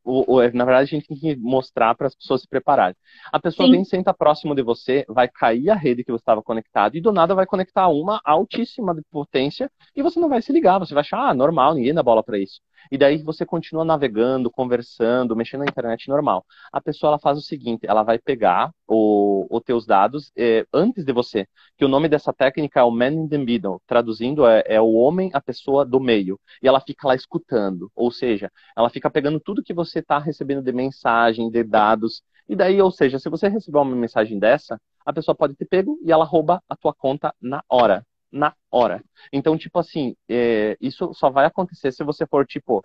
Na verdade, a gente tem que mostrar para as pessoas se prepararem. A pessoa vem, senta próximo de você, vai cair a rede que você estava conectado e do nada vai conectar uma altíssima de potência e você não vai se ligar, você vai achar, normal, ninguém dá bola para isso. E daí você continua navegando, conversando, mexendo na internet normal. A pessoa ela faz o seguinte, ela vai pegar os teus dados antes de você, que o nome dessa técnica é o man in the middle, traduzindo é o homem, a pessoa do meio. E ela fica lá escutando, ou seja, ela fica pegando tudo que você está recebendo de mensagem, de dados. E daí, ou seja, se você receber uma mensagem dessa, a pessoa pode ter pego e ela rouba a tua conta na hora. na hora. Então, tipo assim, isso só vai acontecer se você for, tipo,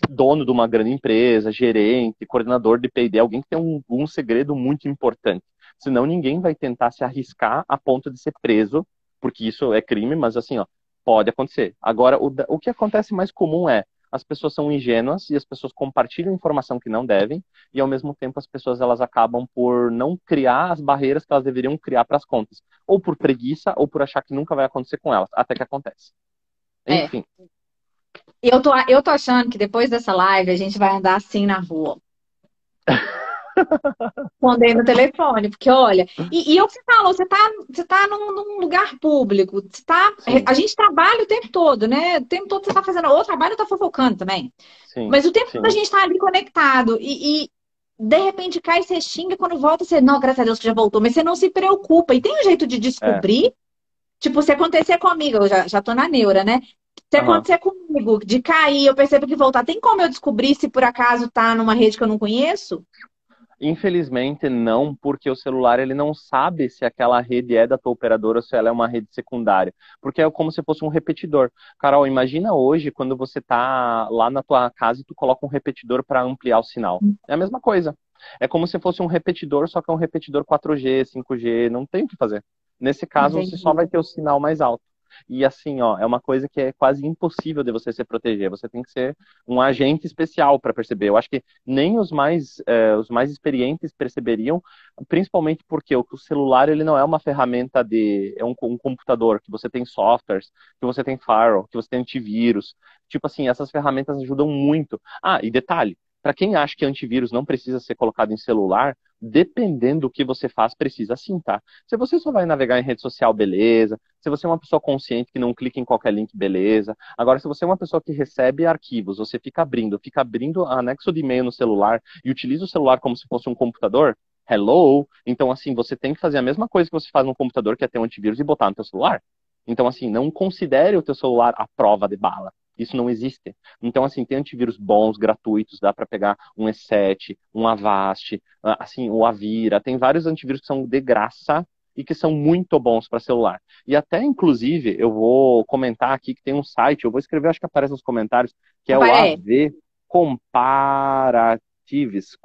dono de uma grande empresa, gerente, coordenador de P&D, alguém que tem um segredo muito importante. Senão ninguém vai tentar se arriscar a ponto de ser preso, porque isso é crime, mas assim, ó, pode acontecer. Agora, o que acontece mais comum é as pessoas são ingênuas e as pessoas compartilham informação que não devem, e ao mesmo tempo as pessoas elas acabam por não criar as barreiras que elas deveriam criar para as contas, ou por preguiça, ou por achar que nunca vai acontecer com elas, até que acontece. É. Enfim. Eu tô achando que depois dessa live a gente vai andar assim na rua. Respondendo no telefone, porque olha, e o que você falou, você tá num lugar público, Sim, a gente trabalha o tempo todo, né? O tempo todo você tá fazendo o trabalho, tá fofocando também. sim, Mas o tempo todo a sim. gente tá ali conectado e de repente cai, você xinga, quando volta você, não, graças a Deus que já voltou, mas você não se preocupa. E tem um jeito de É. descobrir, tipo, se acontecer comigo, eu já tô na neura, né? Se Aham. acontecer comigo, de cair, eu percebo que voltar, tem como eu descobrir se por acaso tá numa rede que eu não conheço? Infelizmente não, porque o celular ele não sabe se aquela rede é da tua operadora ou se ela é uma rede secundária, porque é como se fosse um repetidor. Carol, imagina hoje quando você tá lá na tua casa e tu coloca um repetidor para ampliar o sinal. É a mesma coisa. É como se fosse um repetidor, só que é um repetidor 4G, 5G, não tem o que fazer. Nesse caso, você só Entendi. vai ter o sinal mais alto. E assim, ó, é uma coisa que é quase impossível de você se proteger. Você tem que ser um agente especial para perceber. Eu acho que nem os mais experientes perceberiam, principalmente porque o celular ele não é uma ferramenta é um computador, que você tem softwares, que você tem firewall, que você tem antivírus. Tipo assim, essas ferramentas ajudam muito. Ah, e detalhe, para quem acha que antivírus não precisa ser colocado em celular, dependendo do que você faz, precisa sim, tá? Se você só vai navegar em rede social, beleza. Se você é uma pessoa consciente que não clica em qualquer link, beleza. Agora, se você é uma pessoa que recebe arquivos, você fica abrindo anexo de e-mail no celular e utiliza o celular como se fosse um computador, hello? Então, assim, você tem que fazer a mesma coisa que você faz no computador, que é ter um antivírus e botar no teu celular. Então, assim, não considere o teu celular a prova de bala. Isso não existe. Então, assim, tem antivírus bons, gratuitos, dá para pegar um E7, um Avast, assim, o Avira, tem vários antivírus que são de graça e que são muito bons para celular. E até, inclusive, eu vou comentar aqui que tem um site, eu vou escrever, acho que aparece nos comentários, que é o Aparece. AV Comparatives,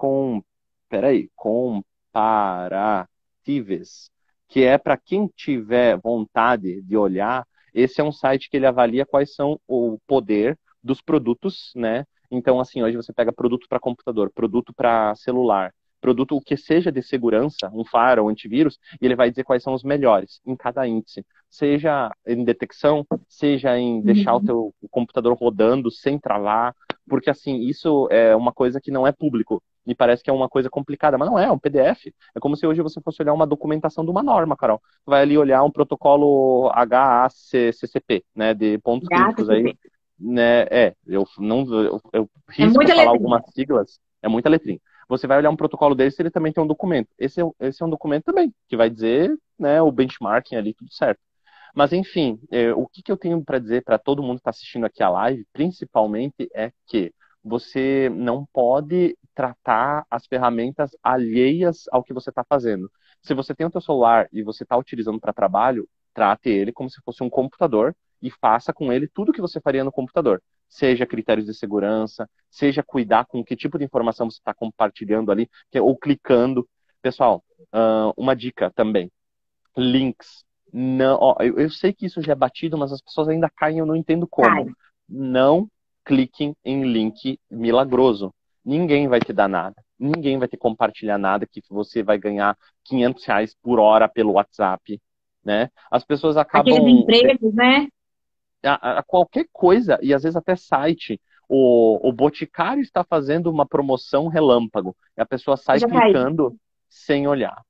peraí, Comparatives, que é para quem tiver vontade de olhar, esse é um site que ele avalia quais são o poder dos produtos, né? Então, assim, hoje você pega produto para computador, produto para celular, produto o que seja de segurança, um firewall, um antivírus, e ele vai dizer quais são os melhores em cada índice. Seja em detecção, seja em deixar o Uhum. teu computador rodando sem travar, porque assim, isso é uma coisa que não é público. E parece que é uma coisa complicada, mas não é, é um PDF. É como se hoje você fosse olhar uma documentação de uma norma, Carol. Você vai ali olhar um protocolo HACCP, né, de pontos Gato críticos aí, CP. né, eu não, eu É risco muita falar letrinha. algumas siglas, é muita letrinha. Você vai olhar um protocolo desse, ele também tem um documento. Esse é um documento também, que vai dizer, né, o benchmarking ali, tudo certo. Mas, enfim, o que eu tenho para dizer para todo mundo que está assistindo aqui a live, principalmente, é que você não pode tratar as ferramentas alheias ao que você está fazendo. Se você tem o seu celular e você está utilizando para trabalho, trate ele como se fosse um computador e faça com ele tudo o que você faria no computador. Seja critérios de segurança, seja cuidar com que tipo de informação você está compartilhando ali, ou clicando. Pessoal, uma dica também links. Não, ó, eu sei que isso já é batido, mas as pessoas ainda caem, eu não entendo como. Cai. Não cliquem em link milagroso. Ninguém vai te dar nada. Ninguém vai te compartilhar nada que você vai ganhar R$ 500 por hora pelo WhatsApp, né? As pessoas Aqueles acabam empregos, né? a qualquer coisa, e às vezes até site. O Boticário está fazendo uma promoção relâmpago. E a pessoa Eu sai já caí. clicando sem olhar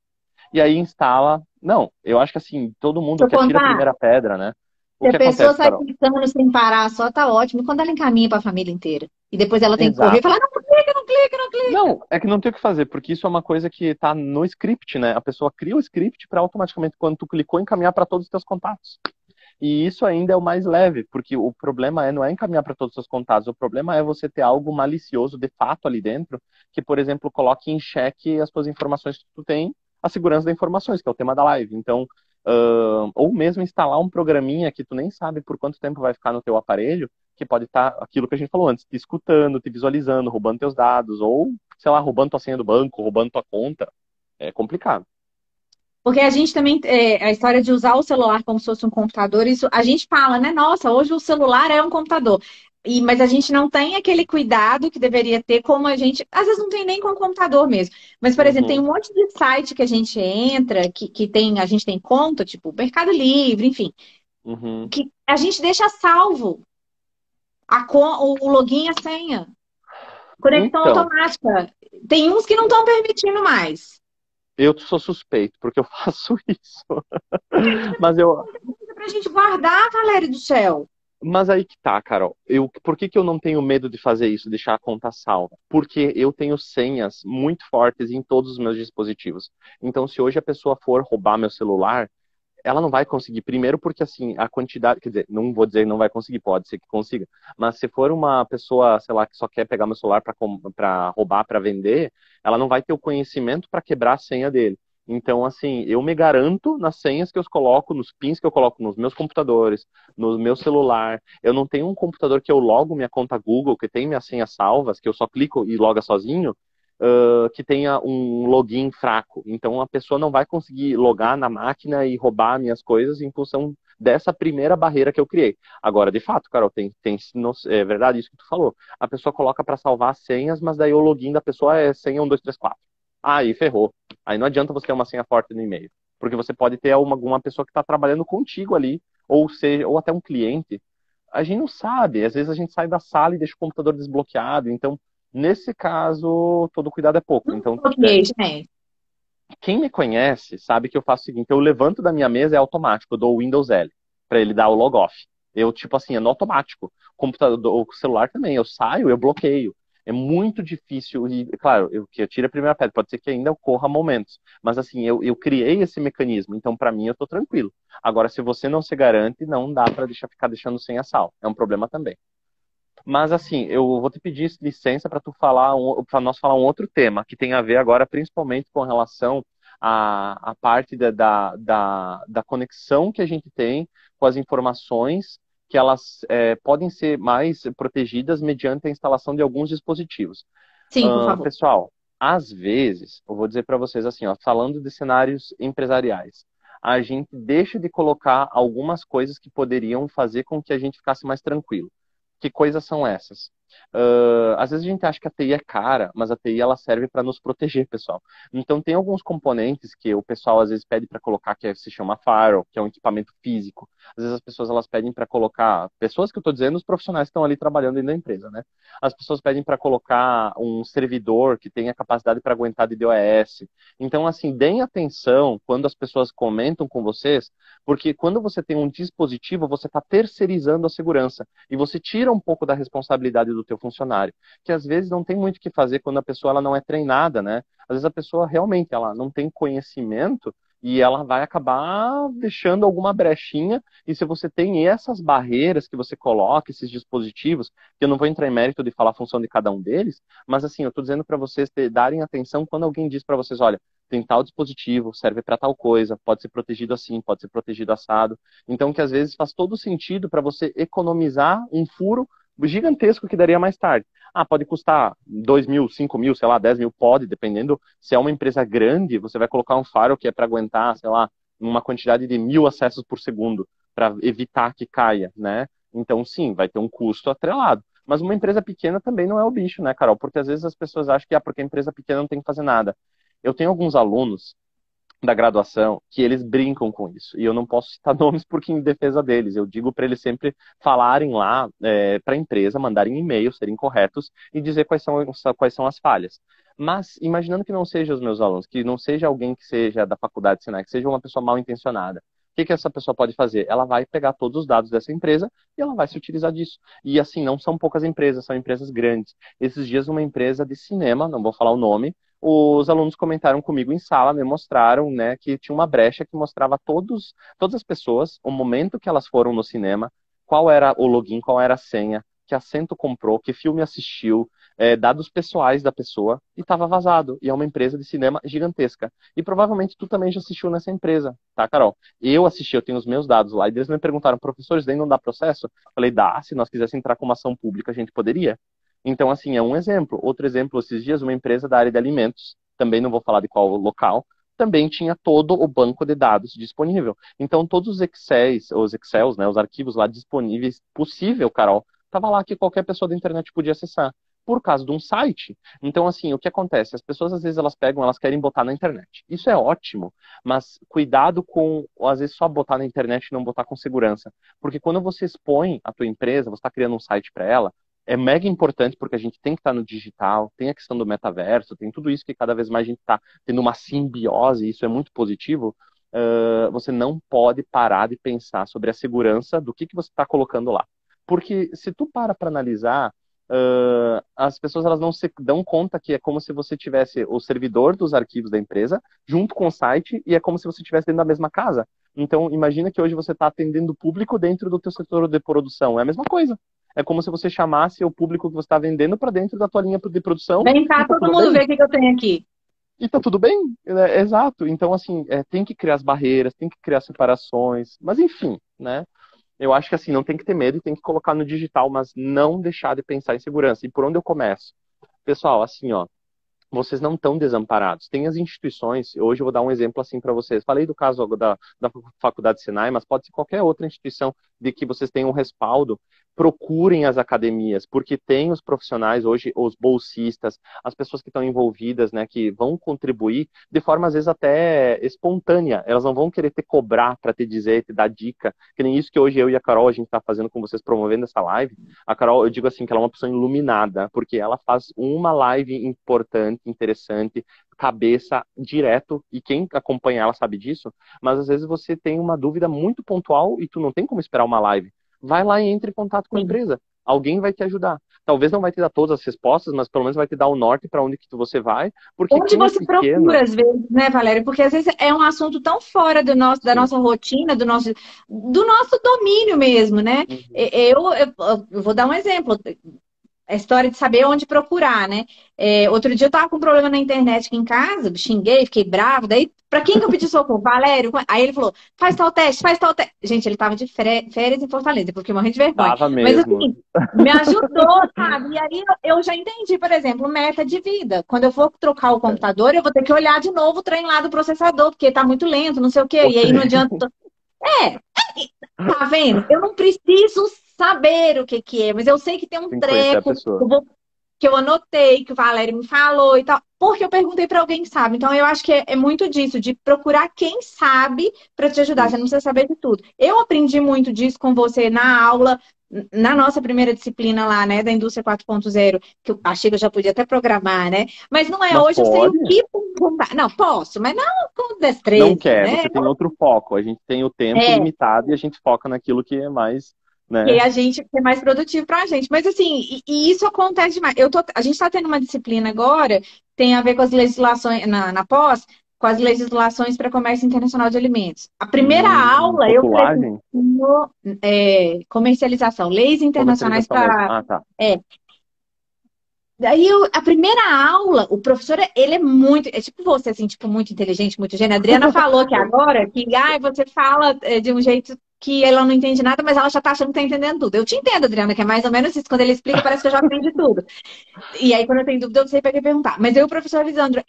e aí instala. Não, eu acho que assim, todo mundo Deixa eu que atira a contar. primeira pedra, né? O Se que a pessoa acontece, sai Carol? clicando sem parar só, tá ótimo. E quando ela encaminha para a família inteira? E depois ela tem que correr e Exato. falar, não clica, não clica, não clica. Não, é que não tem o que fazer, porque isso é uma coisa que tá no script, né? A pessoa cria o script para automaticamente, quando tu clicou, encaminhar para todos os teus contatos. E isso ainda é o mais leve, porque o problema não é encaminhar para todos os seus contatos, o problema é você ter algo malicioso de fato ali dentro, que, por exemplo, coloque em xeque as tuas informações que tu tem, a segurança das informações, que é o tema da live. Então, ou mesmo instalar um programinha que tu nem sabe por quanto tempo vai ficar no teu aparelho, que pode estar, aquilo que a gente falou antes, te escutando, te visualizando, roubando teus dados, ou, sei lá, roubando tua senha do banco, roubando tua conta. É complicado. Porque a gente também, a história de usar o celular como se fosse um computador, isso a gente fala, né? Nossa, hoje o celular é um computador. Mas a gente não tem aquele cuidado que deveria ter, como a gente, às vezes não tem nem com o computador mesmo. Mas, por exemplo, tem Uhum, um monte de site que a gente entra, que tem, a gente tem conta, tipo Mercado Livre, enfim, uhum. que a gente deixa salvo o login e a senha. Conexão Então, automática. Tem uns que não estão permitindo mais. eu sou suspeito, porque eu faço isso. Mas eu, Pra gente guardar, Valéria do céu. Mas aí que tá, Carol. Por que que eu não tenho medo de fazer isso, deixar a conta salva? Porque eu tenho senhas muito fortes em todos os meus dispositivos. Então, se hoje a pessoa for roubar meu celular, ela não vai conseguir. Primeiro, porque assim, a quantidade. Quer dizer, não vou dizer que não vai conseguir, pode ser que consiga. Mas se for uma pessoa, sei lá, que só quer pegar meu celular para roubar, para vender, ela não vai ter o conhecimento para quebrar a senha dele. Então, assim, eu me garanto nas senhas que eu coloco, nos pins que eu coloco nos meus computadores, no meu celular. Eu não tenho um computador que eu logo minha conta Google, que tem minhas senhas salvas, que eu só clico e loga sozinho, que tenha um login fraco. Então a pessoa não vai conseguir logar na máquina e roubar minhas coisas em função dessa primeira barreira que eu criei. Agora, de fato, Carol, é verdade isso que tu falou. A pessoa coloca para salvar as senhas, mas daí o login da pessoa é senha 1234. Aí ferrou. Aí não adianta você ter uma senha forte no e-mail. Porque você pode ter alguma pessoa que está trabalhando contigo ali, ou seja, ou até um cliente. A gente não sabe. Às vezes a gente sai da sala e deixa o computador desbloqueado. Então, nesse caso, todo cuidado é pouco. Então, Ok, gente. quem me conhece sabe que eu faço o seguinte: eu levanto da minha mesa, é automático, eu dou o Windows L para ele dar o log off. Eu, tipo assim, é no automático. Computador, o celular também, eu saio, eu bloqueio. É muito difícil, e claro, eu tiro a primeira pedra, pode ser que ainda ocorra momentos, mas assim, eu criei esse mecanismo, então para mim eu tô tranquilo. Agora, se você não se garante, não dá para ficar deixando sem a sal, é um problema também. Mas assim, eu vou te pedir licença para para nós falar um outro tema que tem a ver agora principalmente com relação à parte da conexão que a gente tem com as informações que elas podem ser mais protegidas mediante a instalação de alguns dispositivos. Sim, por favor. Pessoal, às vezes, eu vou dizer para vocês assim, ó, falando de cenários empresariais, a gente deixa de colocar algumas coisas que poderiam fazer com que a gente ficasse mais tranquilo. Que coisas são essas? Às vezes a gente acha que a TI é cara, mas a TI ela serve para nos proteger, pessoal. Então tem alguns componentes que o pessoal às vezes pede para colocar, se chama firewall, que é um equipamento físico. Às vezes as pessoas elas pedem para colocar, pessoas que eu estou dizendo, os profissionais que estão ali trabalhando dentro da empresa, né? As pessoas pedem para colocar um servidor que tenha capacidade para aguentar DDoS. Então assim, deem atenção quando as pessoas comentam com vocês, porque quando você tem um dispositivo, você está terceirizando a segurança e você tira um pouco da responsabilidade do teu funcionário, que às vezes não tem muito o que fazer quando a pessoa ela não é treinada, né? Às vezes a pessoa realmente ela não tem conhecimento e ela vai acabar deixando alguma brechinha, e se você tem essas barreiras que você coloca, esses dispositivos, que eu não vou entrar em mérito de falar a função de cada um deles, mas assim, eu estou dizendo para vocês darem atenção quando alguém diz para vocês, olha, tem tal dispositivo, serve para tal coisa, pode ser protegido assim, pode ser protegido assado. Então, que às vezes faz todo sentido para você economizar um furo gigantesco que daria mais tarde. Ah, pode custar 2 mil, 5 mil, sei lá, 10 mil, pode, dependendo. Se é uma empresa grande, você vai colocar um firewall que é para aguentar, sei lá, uma quantidade de 1.000 acessos por segundo, para evitar que caia, né? Então, sim, vai ter um custo atrelado. Mas uma empresa pequena também não é o bicho, né, Carol? Porque às vezes as pessoas acham que, porque a empresa pequena não tem que fazer nada. Eu tenho alguns alunos da graduação que eles brincam com isso. E eu não posso citar nomes porque em defesa deles. Eu digo para eles sempre falarem lá para a empresa, mandarem e-mail, serem corretos e dizer quais são as falhas. Mas imaginando que não seja os meus alunos, que não seja alguém que seja da faculdade de Sinai, que seja uma pessoa mal intencionada. O que essa pessoa pode fazer? Ela vai pegar todos os dados dessa empresa e ela vai se utilizar disso. E assim, não são poucas empresas, são empresas grandes. Esses dias uma empresa de cinema, não vou falar o nome, os alunos comentaram comigo em sala, me mostraram, né, que tinha uma brecha que mostrava todas as pessoas, o momento que elas foram no cinema, qual era o login, qual era a senha, que assento comprou, que filme assistiu, dados pessoais da pessoa e estava vazado. E é uma empresa de cinema gigantesca. E provavelmente tu também já assistiu nessa empresa, tá, Carol? Eu assisti, eu tenho os meus dados lá. E eles me perguntaram, professor, isso daí não dá processo? Eu falei, dá, se nós quiséssemos entrar com uma ação pública, a gente poderia. Então, assim, é um exemplo. Outro exemplo, esses dias, uma empresa da área de alimentos, também não vou falar de qual local, também tinha todo o banco de dados disponível. Então, todos os Excels, né, os arquivos lá disponíveis, possível, Carol, estava lá que qualquer pessoa da internet podia acessar, por causa de um site. Então, assim, o que acontece? As pessoas, às vezes, elas pegam, elas querem botar na internet. Isso é ótimo, mas cuidado com, às vezes, só botar na internet e não botar com segurança. Porque quando você expõe a tua empresa, você está criando um site para ela, é mega importante porque a gente tem que estar no digital, tem a questão do metaverso, tem tudo isso que cada vez mais a gente está tendo uma simbiose, e isso é muito positivo. Você não pode parar de pensar sobre a segurança do que você está colocando lá. Porque se tu para analisar, as pessoas elas não se dão conta que é como se você tivesse o servidor dos arquivos da empresa junto com o site e é como se você estivesse dentro da mesma casa. Então, imagina que hoje você está atendendo o público dentro do teu setor de produção. É a mesma coisa. É como se você chamasse o público que você está vendendo para dentro da tua linha de produção. Vem cá, todo mundo vê o que eu tenho aqui. E tá tudo bem, exato. Então, assim, tem que criar as barreiras, tem que criar separações, mas enfim, né? Eu acho que assim, não tem que ter medo e tem que colocar no digital, mas não deixar de pensar em segurança. E por onde eu começo? Pessoal, assim, ó, vocês não estão desamparados. Tem as instituições, hoje eu vou dar um exemplo assim para vocês. Falei do caso da Faculdade Senai, mas pode ser qualquer outra instituição de que vocês tenham um respaldo. Procurem as academias, porque tem os profissionais hoje, os bolsistas, as pessoas que estão envolvidas, né, que vão contribuir de forma às vezes até espontânea. Elas não vão querer te cobrar para te dizer, te dar dica. Que nem isso que hoje eu e a Carol a gente está fazendo com vocês, promovendo essa live. A Carol, eu digo assim que ela é uma pessoa iluminada, porque ela faz uma live importante, interessante, cabeça direto, e quem acompanha ela sabe disso, mas às vezes você tem uma dúvida muito pontual e tu não tem como esperar uma live. Vai lá e entre em contato com a empresa. Alguém vai te ajudar. Talvez não vai te dar todas as respostas, mas pelo menos vai te dar o norte para onde que você vai. Porque onde você procura, às vezes, né, Valéria? Porque às vezes é um assunto tão fora da nossa rotina, do nosso domínio mesmo, né? Uhum. Eu vou dar um exemplo. A história de saber onde procurar, né? Outro dia eu tava com um problema na internet aqui em casa, xinguei, fiquei bravo. Daí, pra quem que eu pedi socorro? Valério. Aí ele falou, faz tal teste, faz tal teste. Gente, ele tava de férias em Fortaleza, porque eu morri de vergonha. Tava Mas mesmo. assim, me ajudou, sabe? E aí eu já entendi, por exemplo, meta de vida. Quando eu for trocar o computador, eu vou ter que olhar de novo o trem lá do processador, porque tá muito lento, não sei o quê. E aí não adianta... Tá vendo? Eu não preciso saber o que é, mas eu sei que tem um treco que eu anotei, que o Valério me falou e tal, porque eu perguntei para alguém que sabe. Então eu acho que é muito disso, de procurar quem sabe para te ajudar. Você não precisa saber de tudo. Eu aprendi muito disso com você na aula, na nossa primeira disciplina lá, né, da Indústria 4.0, que eu achei que eu já podia até programar, né? Mas não é, mas hoje pode. Eu sei o que perguntar. Não, posso, mas não com destreza. Não quer, né? Você tem outro foco. A gente tem o tempo limitado e a gente foca naquilo que é mais... Né? E a gente é mais produtivo pra gente. Mas assim, e isso acontece demais. A gente está tendo uma disciplina agora, tem a ver com as legislações, na pós, com as legislações para comércio internacional de alimentos. A primeira aula eu falei comercialização, leis internacionais para. Tá. Daí, a primeira aula, o professor, ele é muito... É tipo você, assim, tipo, muito inteligente, muito gênio. A Adriana falou aqui agora que você fala de um jeito que ela não entende nada, mas ela já tá achando que tá entendendo tudo. Eu te entendo, Adriana, que é mais ou menos isso. Quando ele explica, parece que eu já aprendi tudo. E aí, quando eu tenho dúvida, eu não sei para que perguntar. Mas aí, o professor Lisandro,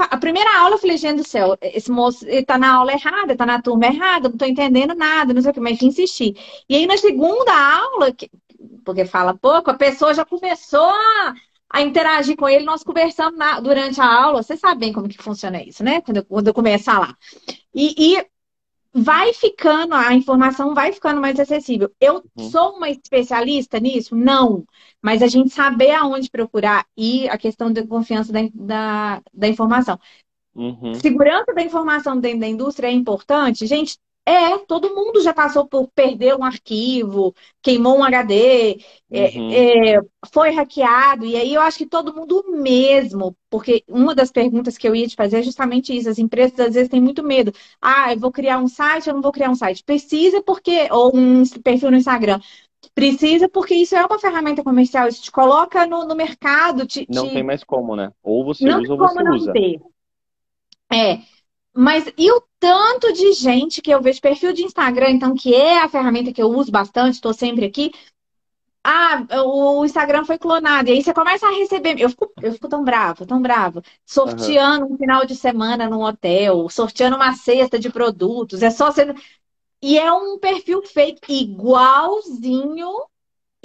a primeira aula eu falei, gente do céu, esse moço ele tá na aula errada, tá na turma errada, não tô entendendo nada, não sei o que, mas insisti. E aí, na segunda aula... porque fala pouco, a pessoa já começou a interagir com ele, nós conversamos durante a aula, vocês sabem como que funciona isso, né? Quando eu começo a falar. E vai ficando, a informação vai ficando mais acessível. Eu sou uma especialista nisso? Não. Mas a gente saber aonde procurar e a questão da confiança da informação. Segurança da informação dentro da indústria é importante? Gente, todo mundo já passou por perder um arquivo, queimou um HD, foi hackeado, e aí eu acho que todo mundo mesmo, porque uma das perguntas que eu ia te fazer é justamente isso, as empresas às vezes têm muito medo. Eu vou criar um site, eu não vou criar um site. Precisa porque, ou um perfil no Instagram. Precisa, porque isso é uma ferramenta comercial, isso te coloca no mercado, Não tem mais como, né? Ou você não usa tem ou como você não usa. ter. É, mas e o tanto de gente que eu vejo perfil de Instagram, então, que é a ferramenta que eu uso bastante, estou sempre aqui. Ah, o Instagram foi clonado. E aí você começa a receber. Eu fico tão brava. Aham. Sorteando um final de semana num hotel, sorteando uma cesta de produtos. É só sendo. E é um perfil fake igualzinho,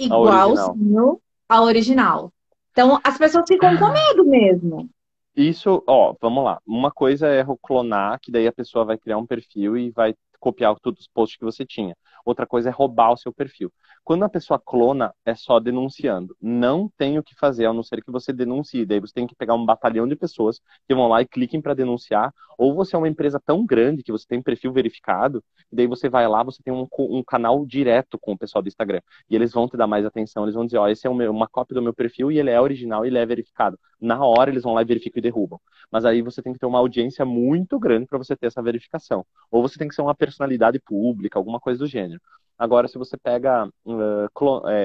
A original. igualzinho ao original. Então as pessoas ficam com medo mesmo. Isso, ó, vamos lá. Uma coisa é clonar, que daí a pessoa vai criar um perfil e vai copiar todos os posts que você tinha. Outra coisa é roubar o seu perfil. Quando a pessoa clona, é só denunciando. Não tem o que fazer, a não ser que você denuncie. Daí você tem que pegar um batalhão de pessoas que vão lá e cliquem para denunciar. Ou você é uma empresa tão grande que você tem perfil verificado, e daí você vai lá, você tem um canal direto com o pessoal do Instagram. E eles vão te dar mais atenção. Eles vão dizer, ó, esse é uma cópia do meu perfil e ele é original e ele é verificado. Na hora eles vão lá e verificam e derrubam. Mas aí você tem que ter uma audiência muito grande para você ter essa verificação. Ou você tem que ser uma personalidade pública, alguma coisa do gênero. Agora, se você pega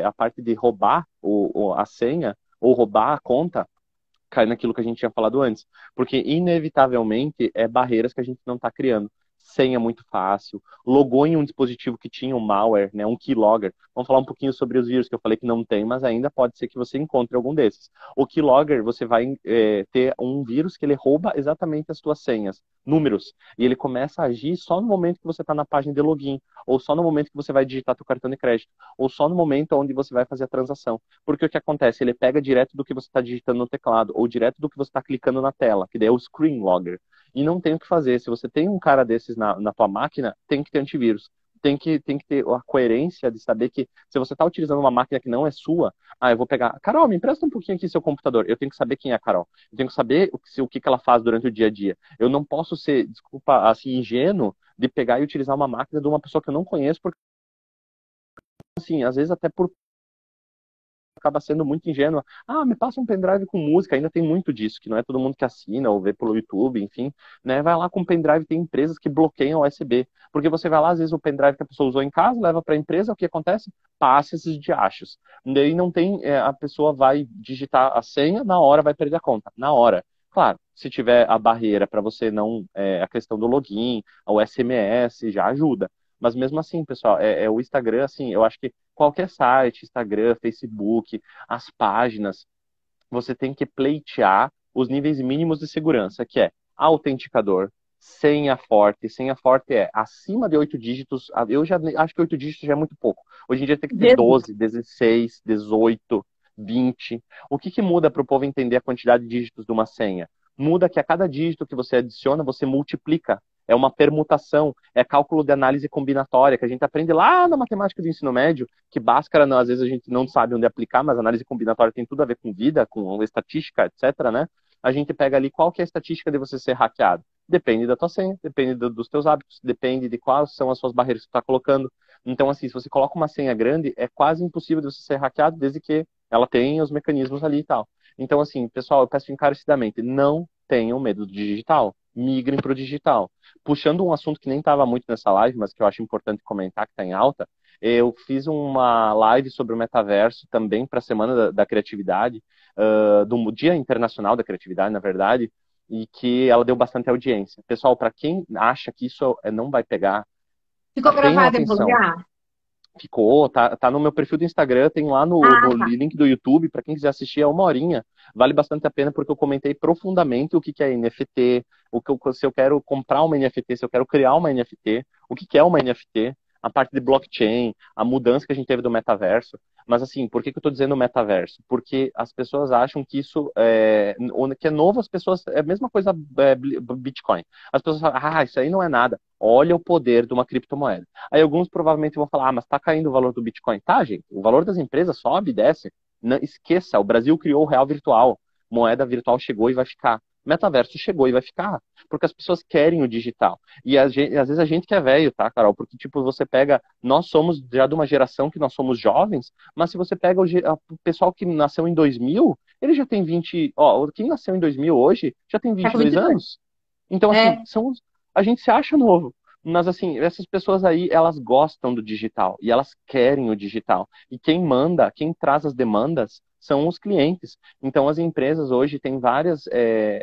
a parte de roubar a senha ou roubar a conta, cai naquilo que a gente tinha falado antes. Porque, inevitavelmente, é barreiras que a gente não está criando. Senha muito fácil, logou em um dispositivo que tinha um malware, né, um keylogger. Vamos falar um pouquinho sobre os vírus que eu falei que não tem, mas ainda pode ser que você encontre algum desses. O keylogger, você vai ter um vírus que ele rouba exatamente as suas senhas, números, e ele começa a agir só no momento que você está na página de login, ou só no momento que você vai digitar seu cartão de crédito, ou só no momento onde você vai fazer a transação. Porque o que acontece? Ele pega direto do que você está digitando no teclado, ou direto do que você está clicando na tela, que daí é o screen logger. E não tem o que fazer. Se você tem um cara desses na tua máquina, tem que ter antivírus. Tem que ter a coerência de saber que se você está utilizando uma máquina que não é sua, eu vou pegar. Carol, me empresta um pouquinho aqui seu computador. Eu tenho que saber quem é a Carol. Eu tenho que saber o que ela faz durante o dia a dia. Eu não posso ser, desculpa, assim, ingênuo de pegar e utilizar uma máquina de uma pessoa que eu não conheço, porque, assim, às vezes até por acaba sendo muito ingênua. Me passa um pendrive com música, ainda tem muito disso, que não é todo mundo que assina ou vê pelo YouTube, enfim, né? Vai lá com pendrive, tem empresas que bloqueiam o USB, porque você vai lá, às vezes o pendrive que a pessoa usou em casa, leva para a empresa, o que acontece? Passa esses diachos. Daí não tem, a pessoa vai digitar a senha, na hora vai perder a conta, na hora. Claro, se tiver a barreira para você não, a questão do login, o SMS, já ajuda. Mas mesmo assim, pessoal, o Instagram, assim, eu acho que qualquer site, Instagram, Facebook, as páginas, você tem que pleitear os níveis mínimos de segurança, que é autenticador, senha forte. Senha forte é acima de 8 dígitos. Eu já acho que 8 dígitos já é muito pouco. Hoje em dia tem que ter Jesus. 12, 16, 18, 20. O que muda para o povo entender a quantidade de dígitos de uma senha? Muda que a cada dígito que você adiciona, você multiplica. É uma permutação, é cálculo de análise combinatória, que a gente aprende lá na matemática do ensino médio, que Bhaskara, às vezes a gente não sabe onde aplicar, mas análise combinatória tem tudo a ver com vida, com estatística, etc, né? A gente pega ali qual que é a estatística de você ser hackeado. Depende da tua senha, depende dos teus hábitos, depende de quais são as suas barreiras que você está colocando. Então, assim, se você coloca uma senha grande, é quase impossível de você ser hackeado, desde que ela tenha os mecanismos ali e tal. Então, assim, pessoal, eu peço encarecidamente, não tenham medo do digital. Migrem para o digital. Puxando um assunto que nem estava muito nessa live, mas que eu acho importante comentar, que está em alta, eu fiz uma live sobre o metaverso também para a Semana da Criatividade, do Dia Internacional da Criatividade, na verdade, e que ela deu bastante audiência. Pessoal, para quem acha que isso não vai pegar, Ficou tenham gravado em algum atenção. lugar? Ficou, tá no meu perfil do Instagram, tem lá no Ah, tá. link do YouTube, para quem quiser assistir, é 1 horinha. Vale bastante a pena porque eu comentei profundamente o que é NFT, se eu quero comprar uma NFT, se eu quero criar uma NFT, o que é uma NFT, a parte de blockchain, a mudança que a gente teve do metaverso. Mas assim, por que eu estou dizendo metaverso? Porque as pessoas acham que isso que é novo, as pessoas, é a mesma coisa Bitcoin. As pessoas falam, isso aí não é nada. Olha o poder de uma criptomoeda. Aí alguns provavelmente vão falar, mas está caindo o valor do Bitcoin. Tá, gente, o valor das empresas sobe e desce. Não, esqueça, o Brasil criou o real virtual. Moeda virtual chegou e vai ficar. Metaverso chegou e vai ficar. Porque as pessoas querem o digital. E às vezes a gente que é velho, tá, Carol? Porque, tipo, você pega... Nós somos já de uma geração que nós somos jovens, mas se você pega o pessoal que nasceu em 2000, ele já tem 20... quem nasceu em 2000 hoje já tem Tá com 22 22. anos. Então, assim, É, a gente se acha novo. Mas assim, essas pessoas aí, elas gostam do digital e elas querem o digital. E quem manda, quem traz as demandas são os clientes. Então as empresas hoje têm várias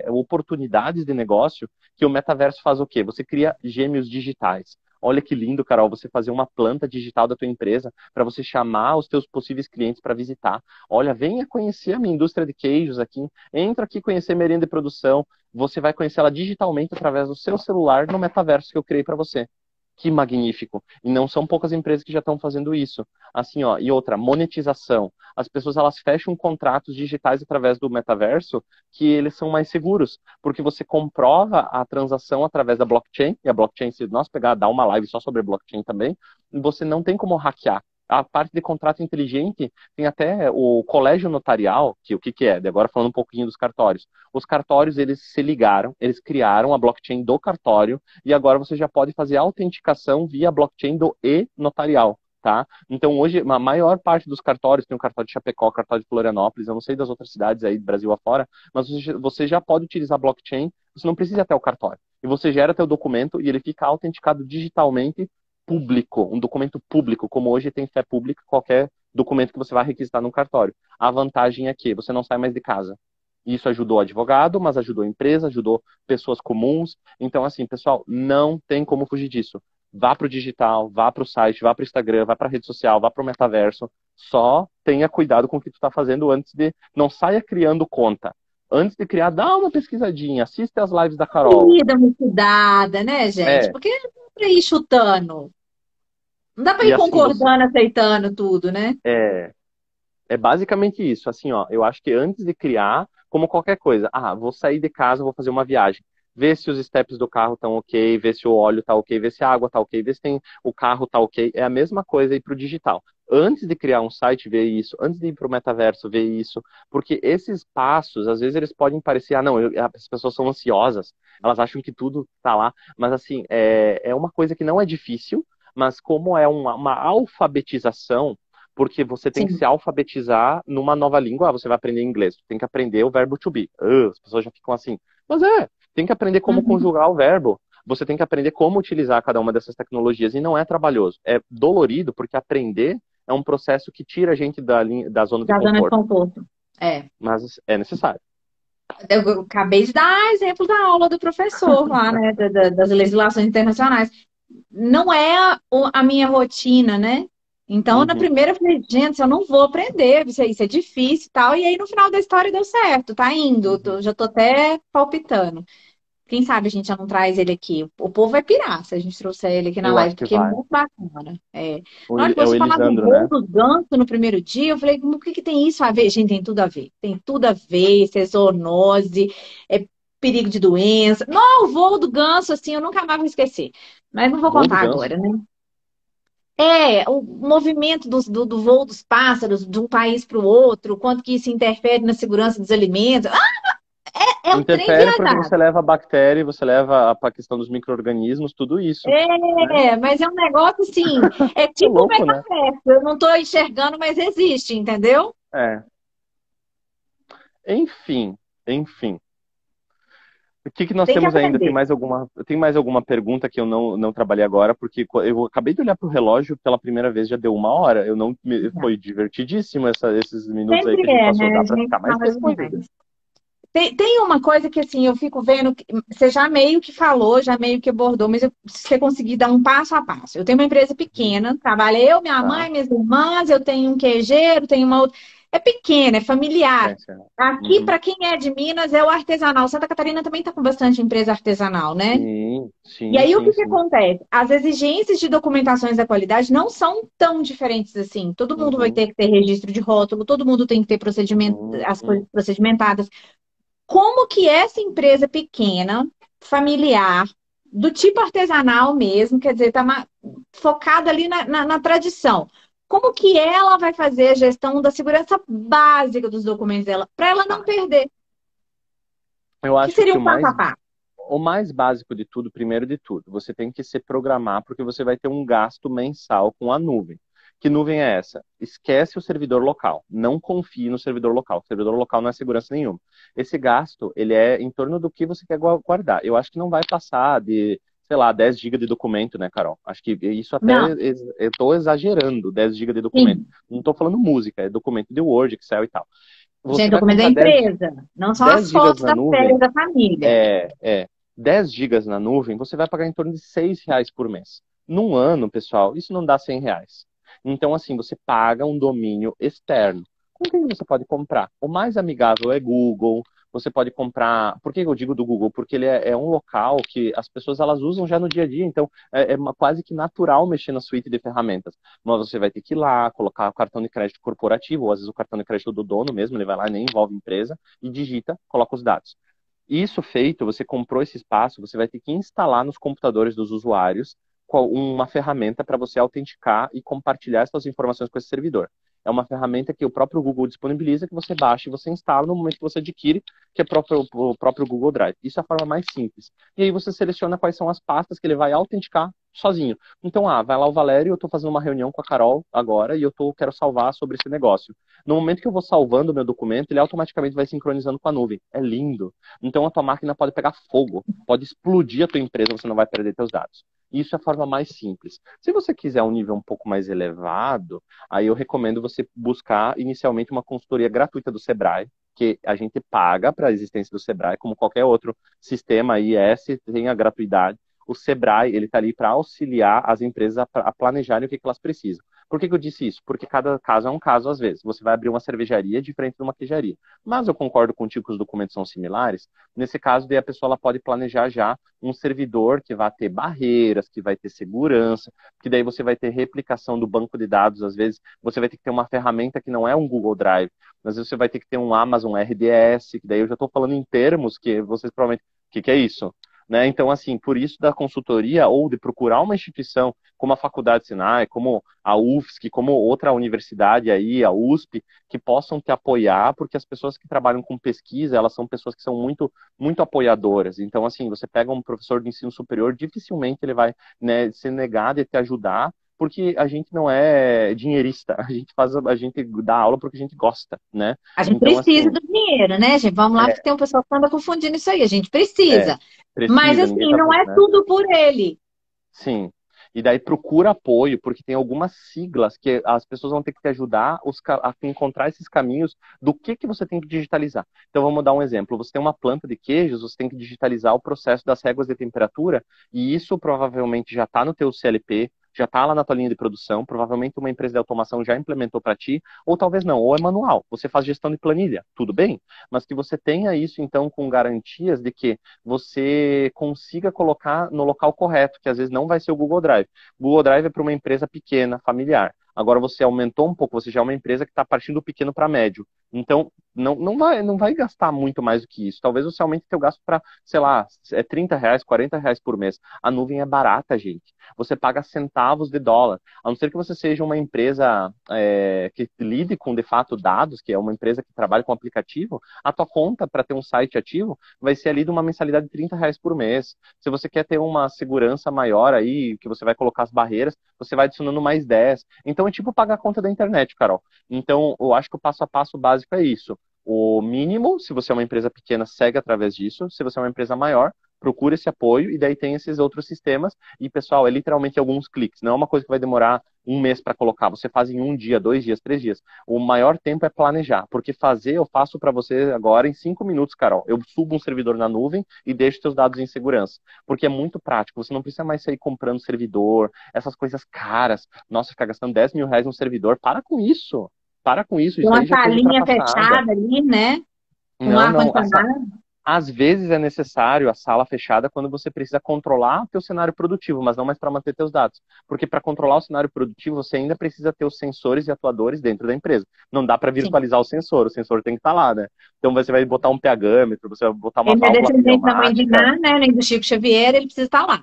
oportunidades de negócio que o metaverso faz o quê? Você cria gêmeos digitais. Olha que lindo, Carol, você fazer uma planta digital da tua empresa para você chamar os teus possíveis clientes para visitar. Olha, venha conhecer a minha indústria de queijos aqui. Entra aqui conhecer merenda de produção. Você vai conhecer ela digitalmente através do seu celular no metaverso que eu criei para você. Que magnífico. E não são poucas empresas que já estão fazendo isso. Assim, ó, e outra, monetização. As pessoas, elas fecham contratos digitais através do metaverso que eles são mais seguros, porque você comprova a transação através da blockchain, e a blockchain, se nós pegar, dar uma live só sobre blockchain também, você não tem como hackear. A parte de contrato inteligente tem até o colégio notarial, que o que é? Agora falando um pouquinho dos cartórios. Os cartórios, eles se ligaram, eles criaram a blockchain do cartório e agora você já pode fazer autenticação via blockchain do e-notarial, tá? Então hoje, a maior parte dos cartórios, tem o cartório de Chapecó, o cartório de Florianópolis, eu não sei das outras cidades aí do Brasil afora, mas você já pode utilizar blockchain, você não precisa ir até o cartório. E você gera teu documento e ele fica autenticado digitalmente público, um documento público, como hoje tem fé pública, qualquer documento que você vai requisitar no cartório. A vantagem é que você não sai mais de casa. Isso ajudou o advogado, mas ajudou a empresa, ajudou pessoas comuns. Então, assim, pessoal, não tem como fugir disso. Vá para o digital, vá para o site, vá para o Instagram, vá para a rede social, vá para o metaverso. Só tenha cuidado com o que tu está fazendo antes de... Não saia criando conta. Antes de criar, dá uma pesquisadinha, assiste as lives da Carol. Vida muito cuidada, né, gente? É, Porque não dá pra ir chutando. Não dá pra e ir assim, você... concordando, aceitando tudo, né? É, é basicamente isso. Assim, ó, eu acho que antes de criar, como qualquer coisa, vou sair de casa, vou fazer uma viagem. Vê se os steps do carro estão ok, vê se o óleo está ok, vê se a água está ok, vê se tem, o carro está ok. É a mesma coisa aí para o digital. Antes de criar um site, ver isso. Antes de ir para o metaverso, ver isso. Porque esses passos, às vezes eles podem parecer, não, as pessoas são ansiosas, elas acham que tudo está lá. Mas assim, é uma coisa que não é difícil, mas como é uma alfabetização, porque você tem que Sim. se alfabetizar numa nova língua. Você vai aprender inglês, tem que aprender o verbo to be. As pessoas já ficam assim. Mas tem que aprender como Uhum. conjugar o verbo. Você tem que aprender como utilizar cada uma dessas tecnologias. E não é trabalhoso. É dolorido, porque aprender é um processo que tira a gente da zona de Da zona de conforto. conforto. É. Mas é necessário. Eu acabei de dar exemplo da aula do professor lá, né? Das legislações internacionais. Não é a minha rotina, né? Então, na Uhum, primeira eu falei, gente, eu não vou aprender, isso é difícil e tal. E aí, no final da história, deu certo, tá indo. uhum. Já tô até palpitando. Quem sabe a gente já não traz ele aqui. O povo vai pirar se a gente trouxer ele aqui na Eu acho live, que porque é vai. muito bacana. É. O Na hora que É o você falar do Elisandro, voo né? do ganso no primeiro dia, eu falei, o que que tem isso a ver? Gente, tem tudo a ver. Tem tudo a ver, isso é zoonose, é perigo de doença. Não, o voo do ganso, assim, eu nunca mais vou esquecer. Mas não vou Voo do contar ganso. agora, né? É, o movimento do voo dos pássaros de um país para o outro, quanto que isso interfere na segurança dos alimentos. É um trem Interfere porque você viajado. leva a bactéria, você leva a questão dos micro-organismos, tudo isso, né? É, mas é um negócio assim, é É tipo o louco, né? metaverso. Eu não estou enxergando, mas existe, entendeu? É. Enfim, enfim. O que que nós Tem que temos ainda? aprender. Tem mais alguma pergunta que eu não trabalhei agora, porque eu acabei de olhar para o relógio pela primeira vez, já deu 1 hora. Eu não Foi divertidíssimo esses minutos aí Sempre que a gente é, passou. né? Dá A para gente ficar mais fala tempo demais. ainda. Tem uma coisa que assim, eu fico vendo, que você já meio que falou, já meio que abordou, mas se você conseguir dar um passo a passo. Eu tenho uma empresa Uhum. pequena, trabalho eu, minha Tá? mãe, minhas irmãs, eu tenho um queijeiro, tenho uma outra. É pequena, é familiar. Ciência. Aqui, Uhum. para quem é de Minas, é o artesanal. Santa Catarina também está com bastante empresa artesanal, né? Sim, E sim, aí, o sim, que que sim. acontece? As exigências de documentações da qualidade não são tão diferentes assim. Todo mundo vai Uhum, ter que ter registro de rótulo, todo mundo tem que ter procedimento, uhum, as coisas procedimentadas. Como que essa empresa pequena, familiar, do tipo artesanal mesmo, quer dizer, está focada ali na tradição. Como que ela vai fazer a gestão da segurança básica dos documentos dela, para ela não perder? Eu Que acho seria que um passo a passo. o mais básico de tudo, primeiro de tudo, você tem que se programar porque você vai ter um gasto mensal com a nuvem. Que nuvem é essa? Esquece o servidor local. Não confie no servidor local. O servidor local não é segurança nenhuma. Esse gasto, ele é em torno do que você quer guardar. Eu acho que não vai passar de sei lá, 10 GB de documento, né, Carol? Acho que isso até Não, eu tô exagerando, 10 GB de documento. sim. Não tô falando música, é documento de Word, Excel e tal. Você Gente, vai documento da comprar empresa. Não são 10 as gigas fotos na das férias nuvem, da família. é 10 gigas na nuvem, você vai pagar em torno de R$ 6 por mês. Num ano, pessoal, isso não dá R$ 100. Então, assim, você paga um domínio externo. Com quem você pode comprar? O mais amigável é Google. Você pode comprar. Por que eu digo do Google? Porque ele é um local que as pessoas elas usam já no dia a dia. Então, quase que natural mexer na suíte de ferramentas. Mas você vai ter que ir lá, colocar o cartão de crédito corporativo, ou às vezes o cartão de crédito do dono mesmo, ele vai lá e nem envolve a empresa, e digita, coloca os dados. Isso feito, você comprou esse espaço, você vai ter que instalar nos computadores dos usuários uma ferramenta para você autenticar e compartilhar essas informações com esse servidor. É uma ferramenta que o próprio Google disponibiliza, que você baixa e você instala no momento que você adquire, que é o próprio Google Drive. Isso é a forma mais simples. E aí você seleciona quais são as pastas que ele vai autenticar sozinho. Então, vai lá o Valério, eu estou fazendo uma reunião com a Carol agora e quero salvar sobre esse negócio. No momento que eu vou salvando o meu documento, ele automaticamente vai sincronizando com a nuvem. É lindo. Então a tua máquina pode pegar fogo, pode explodir a tua empresa, você não vai perder teus dados. Isso é a forma mais simples. Se você quiser um nível um pouco mais elevado, aí eu recomendo você buscar inicialmente uma consultoria gratuita do Sebrae, que a gente paga para a existência do Sebrae, como qualquer outro sistema IS, tem a gratuidade. O Sebrae, ele está ali para auxiliar as empresas a planejarem o que elas precisam. Por que eu disse isso? Porque cada caso é um caso, às vezes. Você vai abrir uma cervejaria diferente de uma queijaria. Mas eu concordo contigo que os documentos são similares. Nesse caso, daí a pessoa ela pode planejar já um servidor que vai ter barreiras, que vai ter segurança, que daí você vai ter replicação do banco de dados. Às vezes, você vai ter que ter uma ferramenta que não é um Google Drive. Às vezes, você vai ter que ter um Amazon RDS, que daí eu já estou falando em termos que vocês provavelmente... O que é isso? Né? Então, assim, por isso da consultoria ou de procurar uma instituição como a Faculdade Sinai, como a UFSC, como outra universidade aí, a USP, que possam te apoiar, porque as pessoas que trabalham com pesquisa, elas são pessoas que são muito, muito apoiadoras. Então, assim, você pega um professor de ensino superior, dificilmente ele vai, né, se negar de te ajudar, porque a gente não é dinheirista, a gente dá aula porque a gente gosta, né? A gente Então, precisa assim, do dinheiro, né, gente? Vamos lá, é, que tem um pessoal que anda confundindo isso aí. A gente é, precisa. Mas, precisa, ninguém assim, tá, não é né? tudo por ele. Sim. E daí procura apoio, porque tem algumas siglas que as pessoas vão ter que te ajudar a encontrar esses caminhos do que você tem que digitalizar. Então vamos dar um exemplo. Você tem uma planta de queijos, você tem que digitalizar o processo das réguas de temperatura, e isso provavelmente já está no teu CLP, já está lá na tua linha de produção, provavelmente uma empresa de automação já implementou para ti, ou talvez não, ou é manual. Você faz gestão de planilha, tudo bem, mas que você tenha isso então com garantias de que você consiga colocar no local correto, que às vezes não vai ser o Google Drive. O Google Drive é para uma empresa pequena, familiar. Agora você aumentou um pouco, você já é uma empresa que está partindo do pequeno para médio. Então, não vai gastar muito mais do que isso. Talvez você aumente seu gasto para, sei lá, R$ 30, R$ 40 por mês. A nuvem é barata, gente. Você paga centavos de dólar. A não ser que você seja uma empresa que lide com, de fato, dados, que é uma empresa que trabalha com aplicativo, a tua conta para ter um site ativo vai ser ali de uma mensalidade de R$ 30 por mês. Se você quer ter uma segurança maior aí, que você vai colocar as barreiras, você vai adicionando mais 10. Então é tipo pagar a conta da internet, Carol. Então eu acho que o passo a passo básico é isso. O mínimo, se você é uma empresa pequena, segue através disso. Se você é uma empresa maior, procura esse apoio e daí tem esses outros sistemas. E, pessoal, é literalmente alguns cliques. Não é uma coisa que vai demorar um mês para colocar. Você faz em 1 dia, 2 dias, 3 dias. O maior tempo é planejar, porque fazer eu faço para você agora em 5 minutos, Carol. Eu subo um servidor na nuvem e deixo seus dados em segurança, porque é muito prático. Você não precisa mais sair comprando servidor, essas coisas caras. Nossa, ficar gastando R$ 10.000 no servidor. Para com isso. Para com isso. Isso Uma aí já é coisa salinha ultrapassada. fechada ali, né? Um Não, não. ar-condicionado. Às vezes é necessário a sala fechada quando você precisa controlar o teu cenário produtivo, mas não mais para manter teus dados. Porque para controlar o cenário produtivo, você ainda precisa ter os sensores e atuadores dentro da empresa. Não dá para Sim. virtualizar o sensor tem que estar lá, né? Então você vai botar um pHmetro, você vai botar uma Ele não é válvula descendente da mãe de pneumática, Ná, né? Nem do Chico Xavier, ele precisa estar lá.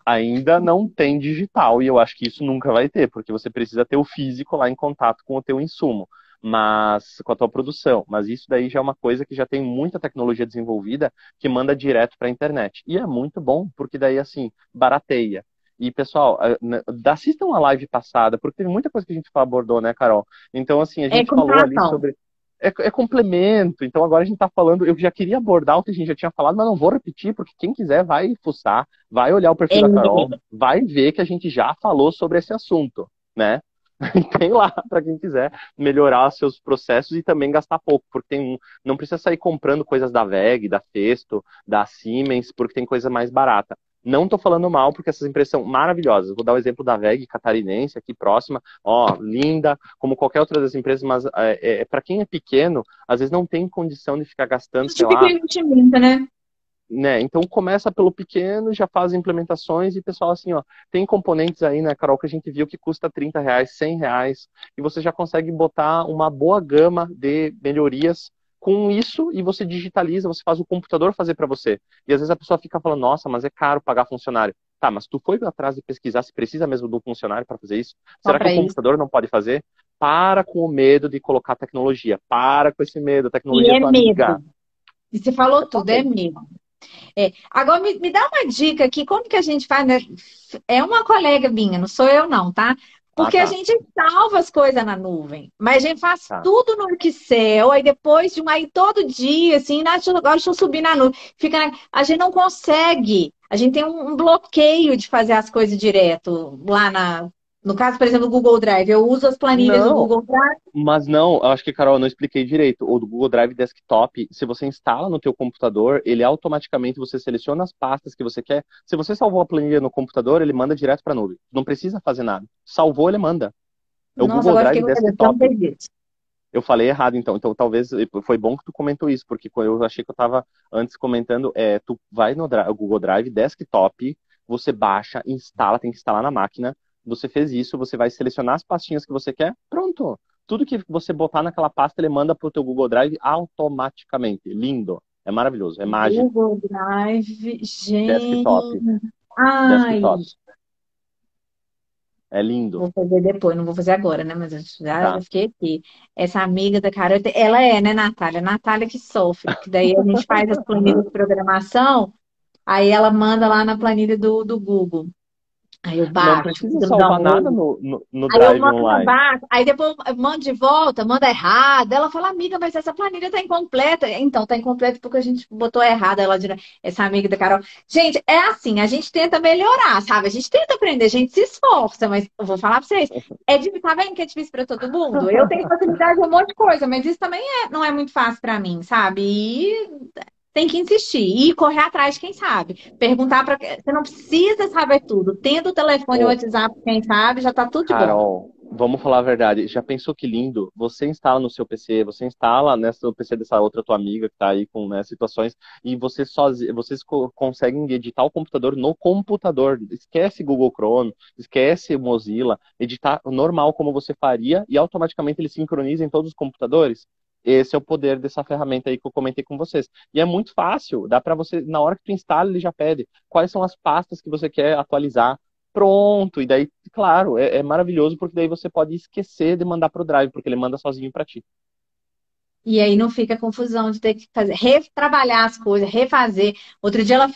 ainda não tem digital, e eu acho que isso nunca vai ter, porque você precisa ter o físico lá em contato com o teu insumo, mas com a tua produção. Mas isso daí já é uma coisa que já tem muita tecnologia desenvolvida que manda direto para a internet. E é muito bom, porque daí, assim, barateia. E, pessoal, assistam a live passada, porque teve muita coisa que a gente abordou, né, Carol? Então, assim, a É gente falou ali computação. sobre é complemento. Então agora a gente tá falando, eu já queria abordar o que a gente já tinha falado, mas não vou repetir, porque quem quiser vai fuçar, vai olhar o perfil da Carol, vai ver que a gente já falou sobre esse assunto, né? Tem lá para quem quiser melhorar seus processos e também gastar pouco, porque não precisa sair comprando coisas da WEG, da Festo, da Siemens, porque tem coisa mais barata. Não tô falando mal, porque essas empresas são maravilhosas. Vou dar o exemplo da WEG catarinense, aqui próxima. Ó, linda, como qualquer outra das empresas, mas para quem é pequeno, às vezes não tem condição de ficar gastando, sei lá. Investimento, né? Então começa pelo pequeno, já faz implementações e pessoal assim, ó, tem componentes aí, né, Carol, que a gente viu que custa R$ 30, R$ 100, e você já consegue botar uma boa gama de melhorias com isso e você digitaliza, você faz o computador fazer para você. E às vezes a pessoa fica falando, nossa, mas é caro pagar funcionário. Tá, mas tu foi atrás de pesquisar se precisa mesmo de um funcionário para fazer isso? Será que o computador não pode fazer? Para com o medo de colocar tecnologia. Para com esse medo, a tecnologia E é é tua amiga. medo. E você falou tudo, é medo. Agora, me dá uma dica aqui, como que a gente faz, né? É uma colega minha, não sou eu não, tá? Porque a gente salva as coisas na nuvem, mas a gente faz tudo no Excel, aí depois aí todo dia, assim, agora deixa eu subir na nuvem. A gente não consegue, a gente tem um bloqueio de fazer as coisas direto lá no caso, por exemplo, do Google Drive. Eu uso as planilhas do Google Drive. Mas não, eu acho que, Carol, eu não expliquei direito. O do Google Drive Desktop, se você instala no teu computador, ele automaticamente, você seleciona as pastas que você quer. Se você salvou a planilha no computador, ele manda direto para a nuvem. Não precisa fazer nada. Salvou, ele manda. É o Google Drive Desktop. Eu falei errado, então. Então, talvez, foi bom que tu comentou isso, porque eu achei que eu estava antes comentando, tu vai no Google Drive Desktop, você baixa, instala, tem que instalar na máquina. Você fez isso, você vai selecionar as pastinhas que você quer, pronto. Tudo que você botar naquela pasta, ele manda pro teu Google Drive automaticamente. Lindo. É maravilhoso. É mágico. Google Drive, gente. Desktop. Ai. Desktop. É lindo. Vou fazer depois, não vou fazer agora, né? Mas eu já fiquei aqui. Essa amiga da Carol, ela né, Natália? Natália que sofre, que daí a gente faz as planilhas de programação, aí ela manda lá na planilha do Google. Aí eu baixo. Não precisa salvar nada no aí Drive eu mando online. Baixo, aí depois eu mando de volta, manda errado. Ela fala, amiga, mas essa planilha tá incompleta. Então, tá incompleta porque a gente botou errado. Essa amiga da Carol. Gente, é assim, a gente tenta melhorar, sabe? A gente tenta aprender, a gente se esforça, mas eu vou falar pra vocês, tá vendo que é difícil pra todo mundo? Eu tenho facilidade em um monte de coisa, mas isso também não é muito fácil pra mim, sabe? E tem que insistir e correr atrás de quem sabe. Perguntar para. Você não precisa saber tudo. Tendo o telefone e o WhatsApp, quem sabe, já tá tudo de bom. Carol, vamos falar a verdade. Já pensou que lindo? Você instala no seu PC, você instala no PC dessa outra tua amiga que tá aí com, né, situações, e vocês conseguem editar o computador no computador. Esquece Google Chrome, esquece Mozilla, editar normal como você faria e automaticamente ele sincroniza em todos os computadores. Esse é o poder dessa ferramenta aí que eu comentei com vocês. E é muito fácil, dá para você, na hora que tu instala, ele já pede quais são as pastas que você quer atualizar. Pronto, e daí, claro, é maravilhoso, porque daí você pode esquecer de mandar pro Drive, porque ele manda sozinho para ti. E aí não fica confusão de ter que fazer, retrabalhar as coisas, refazer. Outro dia ela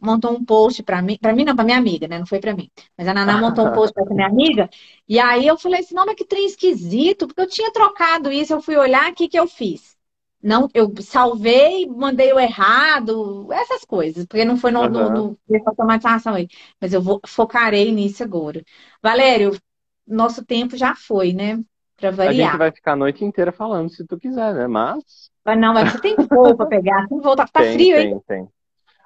montou um post para mim não, para minha amiga, né? Não foi para mim. Mas a Naná montou um post para minha amiga, e aí eu falei assim, não, mas que trem esquisito, porque eu tinha trocado isso, eu fui olhar, o que que eu fiz? Não, eu salvei, mandei o errado, essas coisas, porque não foi no automatização aí. Mas focarei nisso agora. Valério, nosso tempo já foi, né? Para A gente variar. vai ficar a noite inteira falando, se tu quiser, né? Mas... Mas você tem voo para pegar, tem voo, tá frio, hein? Tem.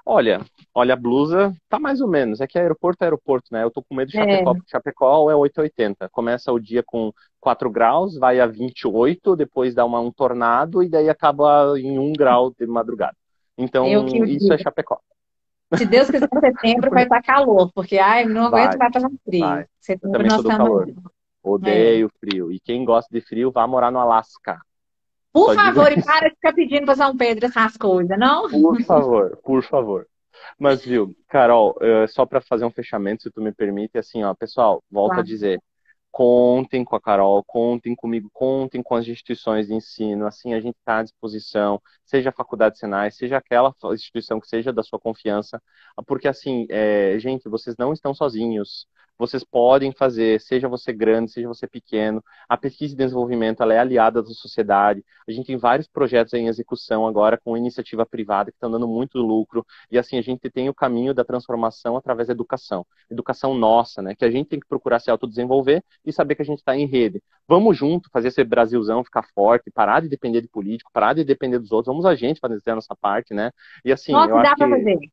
Olha, a blusa tá mais ou menos. É que aeroporto é aeroporto, né? Eu tô com medo de Chapecó, porque Chapecó é 8,80. Começa o dia com 4 graus, vai a 28, depois dá um tornado e daí acaba em 1 grau de madrugada. Então, isso é Chapecó. Se Deus quiser, em setembro vai estar calor, porque não aguento mais passar frio. Eu também sou do calor. Odeio frio. E quem gosta de frio, vá morar no Alasca. Por favor, e para de ficar pedindo para São Pedro essas coisas, não? Por favor. Mas, viu, Carol, só para fazer um fechamento, se tu me permite, assim, ó, pessoal, volto a dizer, contem com a Carol, contem comigo, contem com as instituições de ensino, assim, a gente está à disposição, seja a Faculdade Senai, seja aquela instituição que seja da sua confiança, porque, assim, gente, vocês não estão sozinhos. vocês podem fazer, seja você grande, seja você pequeno. A pesquisa e desenvolvimento, ela é aliada da sociedade. A gente tem vários projetos em execução agora com iniciativa privada que estão dando muito lucro. E assim, a gente tem o caminho da transformação através da educação. Educação nossa, né? Que a gente tem que procurar se autodesenvolver e saber que a gente está em rede. Vamos junto fazer esse Brasilzão ficar forte, parar de depender de político, parar de depender dos outros. Vamos a gente fazer a nossa parte, né? E assim, Nossa, eu acho dá para que fazer.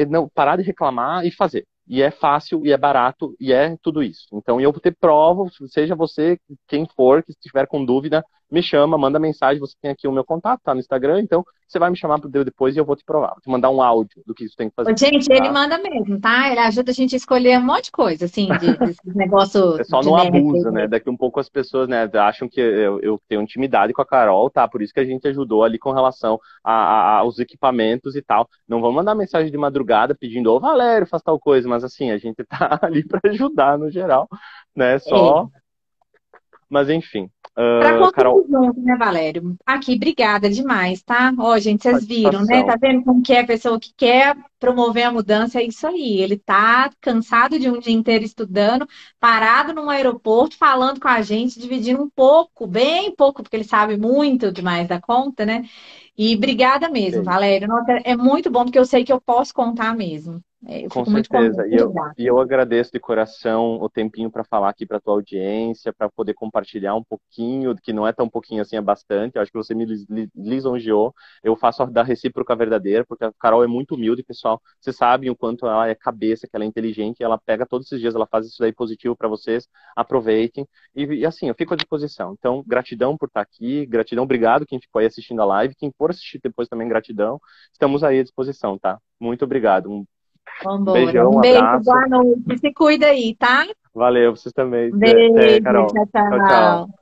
não, parar de reclamar e fazer. E é fácil, e é barato, e é tudo isso. Então, eu vou ter prova, seja você, quem for, que estiver com dúvida, me chama, manda mensagem, você tem aqui o meu contato, tá no Instagram, então você vai me chamar depois e eu vou te provar. Vou te mandar um áudio do que você tem que Ô, fazer. gente, ele Tá? manda mesmo, tá? Ele ajuda a gente a escolher um monte de coisa, assim, desses negócios É só de não nerd abusa, né? aí. Daqui um pouco as pessoas, né, acham que eu tenho intimidade com a Carol, tá? Por isso que a gente ajudou ali com relação aos equipamentos e tal. Não vamos mandar mensagem de madrugada pedindo, ô Valério, faz tal coisa, mas assim, a gente tá ali para ajudar no geral, né? É. Só. Mas enfim. Para Carol, construir junto, né, Valério? Aqui, obrigada demais, tá? Ó, gente, vocês viram, né? Tá satisfação. vendo como que é a pessoa que quer promover a mudança? É isso aí. Ele tá cansado de um dia inteiro estudando, parado num aeroporto, falando com a gente, dividindo um pouco, bem pouco, porque ele sabe muito demais da conta, né? E obrigada mesmo, Ok. Valério. Nossa, é muito bom, porque eu sei que eu posso contar mesmo. Eu Com fico muito contente. certeza. Obrigada. E eu agradeço de coração o tempinho para falar aqui para tua audiência, para poder compartilhar um pouquinho, que não é tão pouquinho assim, é bastante. Eu acho que você me lisonjeou. Eu faço a da recíproca verdadeira, porque a Carol é muito humilde, pessoal. Vocês sabem o quanto ela é cabeça, que ela é inteligente, ela pega todos esses dias, ela faz isso daí positivo para vocês. Aproveitem. E assim, eu fico à disposição. Então, gratidão por estar aqui, gratidão, obrigado quem ficou aí assistindo a live, quem for assistir depois também, gratidão. Estamos aí à disposição, tá? Muito obrigado. Um Vambora. beijão, Um um beijo, abraço. boa noite. Se cuida aí, tá? Valeu, vocês também. Até, Beijo, Carol. tchau, Tchau, tchau. tchau.